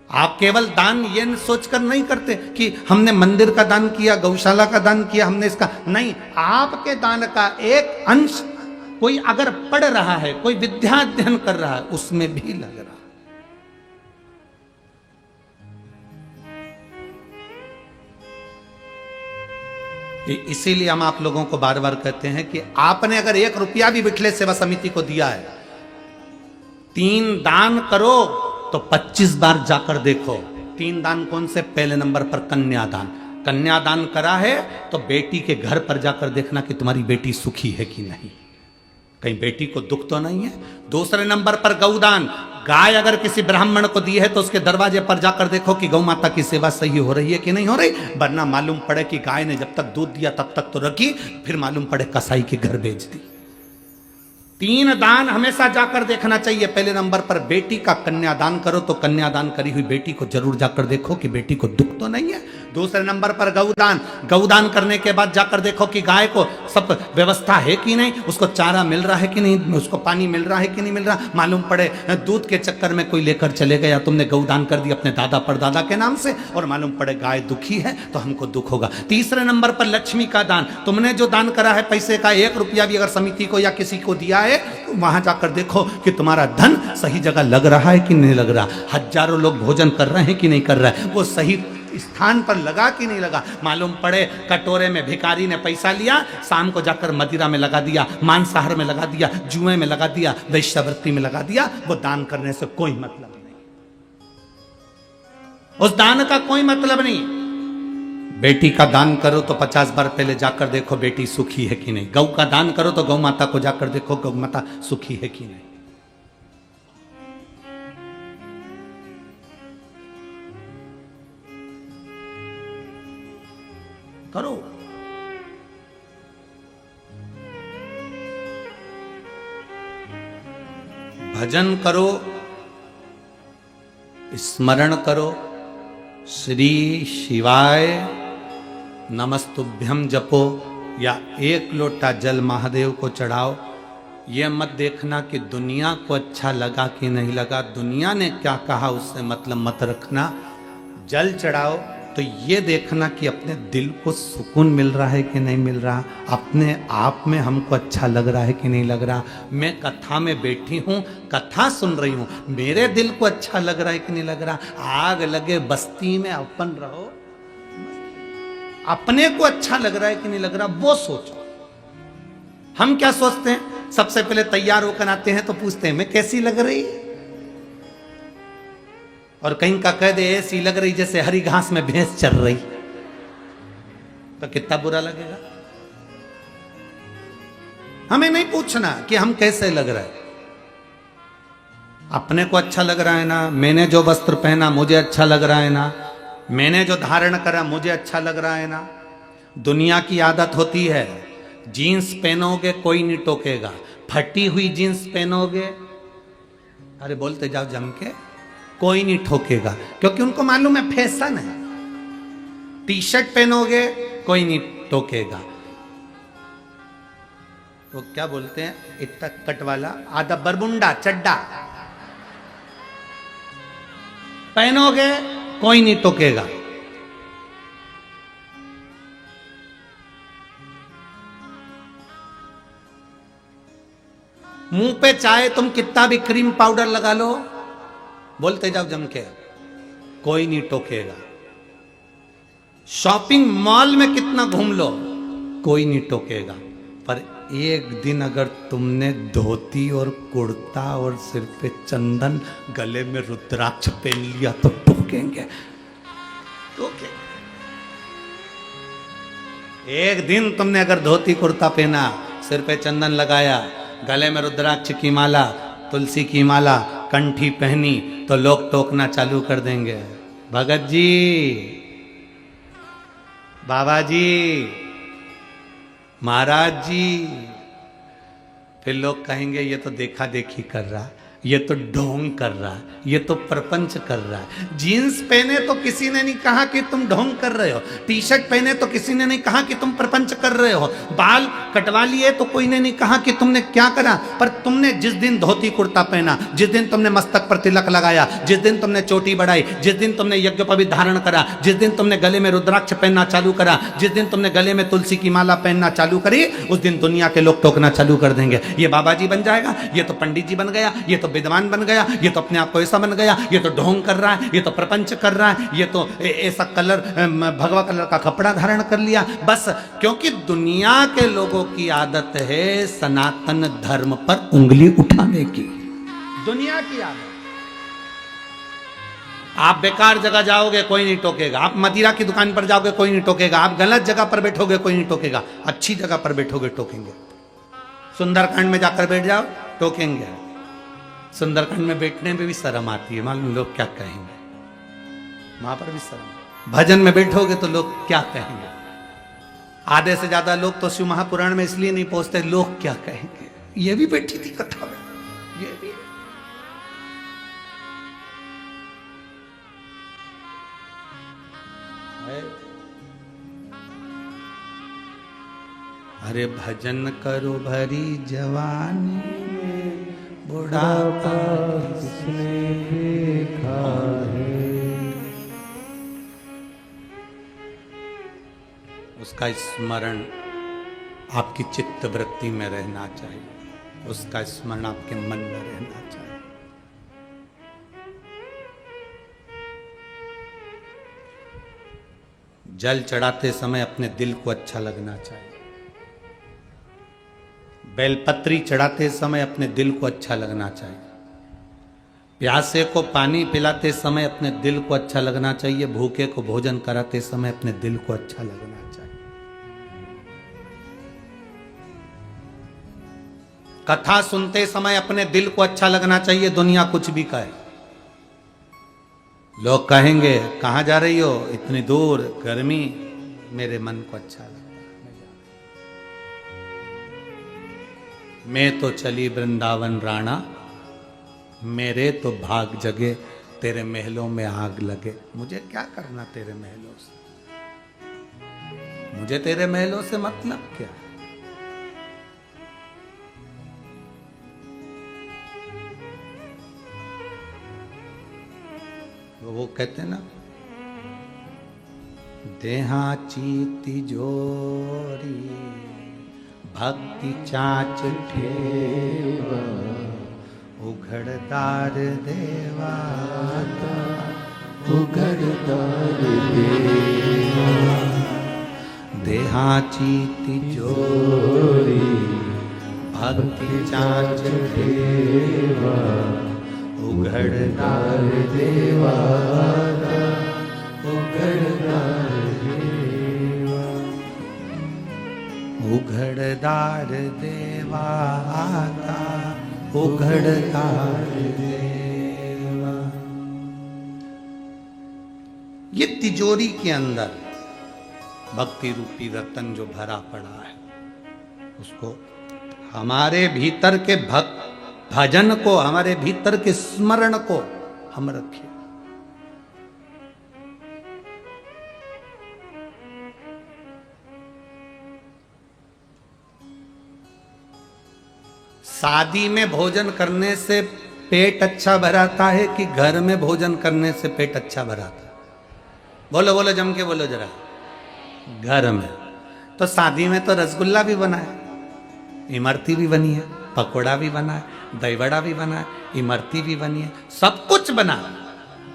S1: आप केवल दान ये सोचकर नहीं करते कि हमने मंदिर का दान किया, गौशाला का दान किया, हमने इसका नहीं, आपके दान का एक अंश कोई अगर पढ़ रहा है, कोई विद्या अध्ययन कर रहा है, उसमें भी लग रहा है। इसीलिए हम आप लोगों को बार बार कहते हैं कि आपने अगर 1 रुपया भी विठले सेवा समिति को दिया है, 3 दान करो तो 25 बार जाकर देखो। 3 दान कौन से? पहले नंबर पर कन्यादान। कन्यादान करा है तो बेटी के घर पर जाकर देखना कि तुम्हारी बेटी सुखी है कि नहीं, कहीं बेटी को दुख तो नहीं है। दूसरे नंबर पर गौदान, गाय अगर किसी ब्राह्मण को दी है तो उसके दरवाजे पर जाकर देखो कि गौ माता की सेवा सही हो रही है कि नहीं हो रही, वरना मालूम पड़े कि गाय ने जब तक दूध दिया तब तक तो रखी, फिर मालूम पड़े कसाई के घर बेच दी। 3 दान हमेशा जाकर देखना चाहिए। पहले नंबर पर बेटी का कन्यादान करो तो कन्यादान करी हुई बेटी को जरूर जाकर देखो कि बेटी को दुख तो नहीं है। दूसरे नंबर पर गौदान, गौदान करने के बाद जाकर देखो कि गाय को सब व्यवस्था है कि नहीं, उसको चारा मिल रहा है कि नहीं, उसको पानी मिल रहा है कि नहीं मिल रहा। मालूम पड़े दूध के चक्कर में कोई लेकर चले गया, तुमने गौदान कर दिया अपने दादा परदादा के नाम से, और मालूम पड़े गाय दुखी है तो हमको दुख होगा। तीसरे नंबर पर लक्ष्मी का दान, तुमने जो दान करा है पैसे का 1 रुपया भी अगर समिति को या किसी को दिया है, तो वहां जाकर देखो कि तुम्हारा धन सही जगह लग रहा है कि नहीं लग रहा, हजारों लोग भोजन कर रहे हैं कि नहीं कर रहा है, वो सही स्थान पर लगा कि नहीं लगा मालूम पड़े। कटोरे में भिखारी ने पैसा लिया, शाम को जाकर मदिरा में लगा दिया, मांसाहार में लगा दिया, जुए में लगा दिया, वैश्यावृत्ति में लगा दिया, वो दान करने से कोई मतलब नहीं, उस दान का कोई मतलब नहीं। बेटी का दान करो तो 50 बार पहले जाकर देखो बेटी सुखी है कि नहीं। गौ का दान करो तो गौ माता को जाकर देखो गौ माता सुखी है कि नहीं। करो। भजन करो, स्मरण करो, श्री शिवाय नमस्तुभ्यम जपो, या एक लोटा जल महादेव को चढ़ाओ। यह मत देखना कि दुनिया को अच्छा लगा कि नहीं लगा, दुनिया ने क्या कहा उससे मतलब मत रखना। जल चढ़ाओ तो ये देखना कि अपने दिल को सुकून मिल रहा है कि नहीं मिल रहा, अपने आप में हमको अच्छा लग रहा है कि नहीं लग रहा। मैं कथा में बैठी हूँ, कथा सुन रही हूँ, मेरे दिल को अच्छा लग रहा है कि नहीं लग रहा। आग लगे बस्ती में अपन रहो, अपने को अच्छा लग रहा है कि नहीं लग रहा वो सोचो। हम क्या सोचते हैं, सबसे पहले तैयार होकर आते हैं तो पूछते हैं मैं कैसी लग रही, और कहीं का कह दे ऐसी लग रही जैसे हरी घास में भैंस चल रही, तो कितना बुरा लगेगा। हमें नहीं पूछना कि हम कैसे लग रहे हैं, अपने को अच्छा लग रहा है ना, मैंने जो वस्त्र पहना मुझे अच्छा लग रहा है ना, मैंने जो धारण करा मुझे अच्छा लग रहा है ना। दुनिया की आदत होती है, जीन्स पहनोगे कोई नहीं टोकेगा, फटी हुई जीन्स पहनोगे, अरे बोलते जाओ जम के, कोई नहीं ठोकेगा, क्योंकि उनको मालूम है फैशन है। टी शर्ट पहनोगे कोई नहीं टोकेगा, तो क्या बोलते हैं इतना कट वाला आधा बरमुंडा चड्डा पहनोगे कोई नहीं टोकेगा। मुंह पे चाहे तुम कितना भी क्रीम पाउडर लगा लो, बोलते जाओ जम के, कोई नहीं टोकेगा। शॉपिंग मॉल में कितना घूम लो कोई नहीं टोकेगा, पर एक दिन अगर तुमने धोती और कुर्ता और सिर पे चंदन गले में रुद्राक्ष पहन लिया तो टोकेंगे, टोकेंगे। एक दिन तुमने अगर धोती कुर्ता पहना, सिर पे चंदन लगाया, गले में रुद्राक्ष की माला, तुलसी की माला, कंठी पहनी, तो लोग टोकना चालू कर देंगे, भगत जी, बाबा जी, महाराज जी। फिर लोग कहेंगे ये तो देखा देखी कर रहा, ये तो ढोंग कर रहा, ये तो प्रपंच कर रहा है। जीन्स पहने तो किसी ने नहीं कहा कि तुम ढोंग कर रहे हो, टी शर्ट पहने तो किसी ने नहीं कहा कि तुम प्रपंच कर रहे हो, बाल कटवा लिए तो कोई ने नहीं कहा कि तुमने क्या करा, पर तुमने जिस दिन धोती कुर्ता पहना, जिस दिन तुमने मस्तक पर तिलक लगाया, जिस दिन तुमने चोटी बढ़ाई, जिस दिन तुमने यज्ञोपवीत धारण करा, जिस दिन तुमने गले में रुद्राक्ष पहनना चालू करा, जिस दिन तुमने गले में तुलसी की माला पहनना चालू करी, उस दिन दुनिया के लोग टोकना चालू कर देंगे, ये बाबा जी बन जाएगा, ये तो पंडित जी बन गया, ये तो विद्वान बन गया, ये तो अपने आप को ऐसा बन गया, ये तो ढोंग कर रहा है, ये तो प्रपंच कर रहा है, ये तो ऐसा कलर भगवा कलर का कपड़ा धारण कर लिया। बस क्योंकि दुनिया के लोगों की आदत है सनातन धर्म पर उंगली उठाने की, दुनिया की आदत। आप बेकार जगह जाओगे कोई नहीं टोकेगा, आप मदिरा की दुकान पर जाओगे कोई नहीं टोकेगा, आप गलत जगह पर बैठोगे कोई नहीं टोकेगा, अच्छी जगह पर बैठोगे टोकेंगे। सुंदरकांड में जाकर बैठ जाओ टोकेंगे, सुंदरकांड में बैठने में भी शर्म आती है, मालूम लोग क्या कहेंगे, वहां पर भी शर्म। भजन में बैठोगे तो लोग क्या कहेंगे, आधे से ज्यादा लोग तो शिव महापुराण में इसलिए नहीं पहुंचते, लोग क्या कहेंगे। ये भी बैठी थी कथा में, ये भी। अरे भजन करो भरी जवानी में, बुढ़ापा किसने देखा है। उसका स्मरण आपकी चित्त वृत्ति में रहना चाहिए, उसका स्मरण आपके मन में रहना चाहिए। जल चढ़ाते समय अपने दिल को अच्छा लगना चाहिए। बेलपत्री चढ़ाते समय अपने दिल को अच्छा लगना चाहिए। प्यासे को पानी पिलाते समय अपने दिल को अच्छा लगना चाहिए। भूखे को भोजन कराते समय अपने दिल को अच्छा लगना चाहिए। कथा सुनते समय अपने दिल को अच्छा लगना चाहिए। दुनिया कुछ भी कहे, लोग कहेंगे कहां जा रही हो, इतनी दूर, गर्मी, मेरे मन को अच्छा लगता है। मैं तो चली वृंदावन राणा, मेरे तो भाग जगे, तेरे महलों में आग लगे। मुझे क्या करना तेरे महलों से, मुझे तेरे महलों से मतलब क्या। वो कहते हैं ना, देहाची तिजोरी भक्ति चाच ठेवा, उघड़दार देवा उघड़दार देवा। देहाची तिजोरी भक्ति चाच ठेवा, उघड़दार देवा उघड़दार देवा। उघड़दार देवा आता, उघड़दार देवा। ये तिजोरी के अंदर भक्ति रूपी रतन जो भरा पड़ा है, उसको हमारे भीतर के भजन को, हमारे भीतर के स्मरण को हम रखें। शादी में भोजन करने से पेट अच्छा भराता है कि घर में भोजन करने से पेट अच्छा भराता है? बोलो बोलो, जम के बोलो जरा। घर में तो शादी में तो रसगुल्ला भी बना है, इमरती भी बनी है, पकोड़ा भी बना है, दही बड़ा भी बना है, इमरती भी बनी है, सब कुछ बना,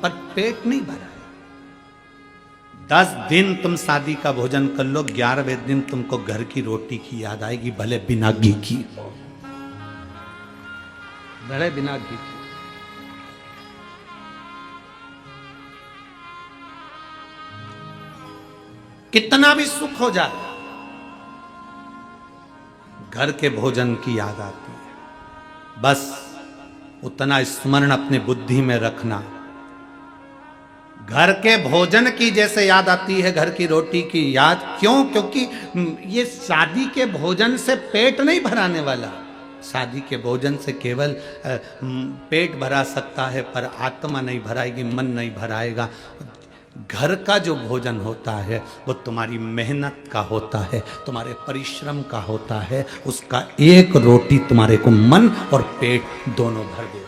S1: पर पेट नहीं भरा है। 10 दिन तुम शादी का भोजन कर लो, 11वें दिन तुमको घर की रोटी की याद आएगी, भले बिना घी की, भले बिना घी की। कितना भी सुख हो जाए, घर के भोजन की याद आती है। बस उतना स्मरण अपने बुद्धि में रखना। घर के भोजन की जैसे याद आती है घर की रोटी की याद, क्यों? क्योंकि ये शादी के भोजन से पेट नहीं भराने वाला। शादी के भोजन से केवल पेट भरा सकता है, पर आत्मा नहीं भराएगी, मन नहीं भराएगा। घर का जो भोजन होता है वो तुम्हारी मेहनत का होता है, तुम्हारे परिश्रम का होता है। उसका एक रोटी तुम्हारे को मन और पेट दोनों भर देगा।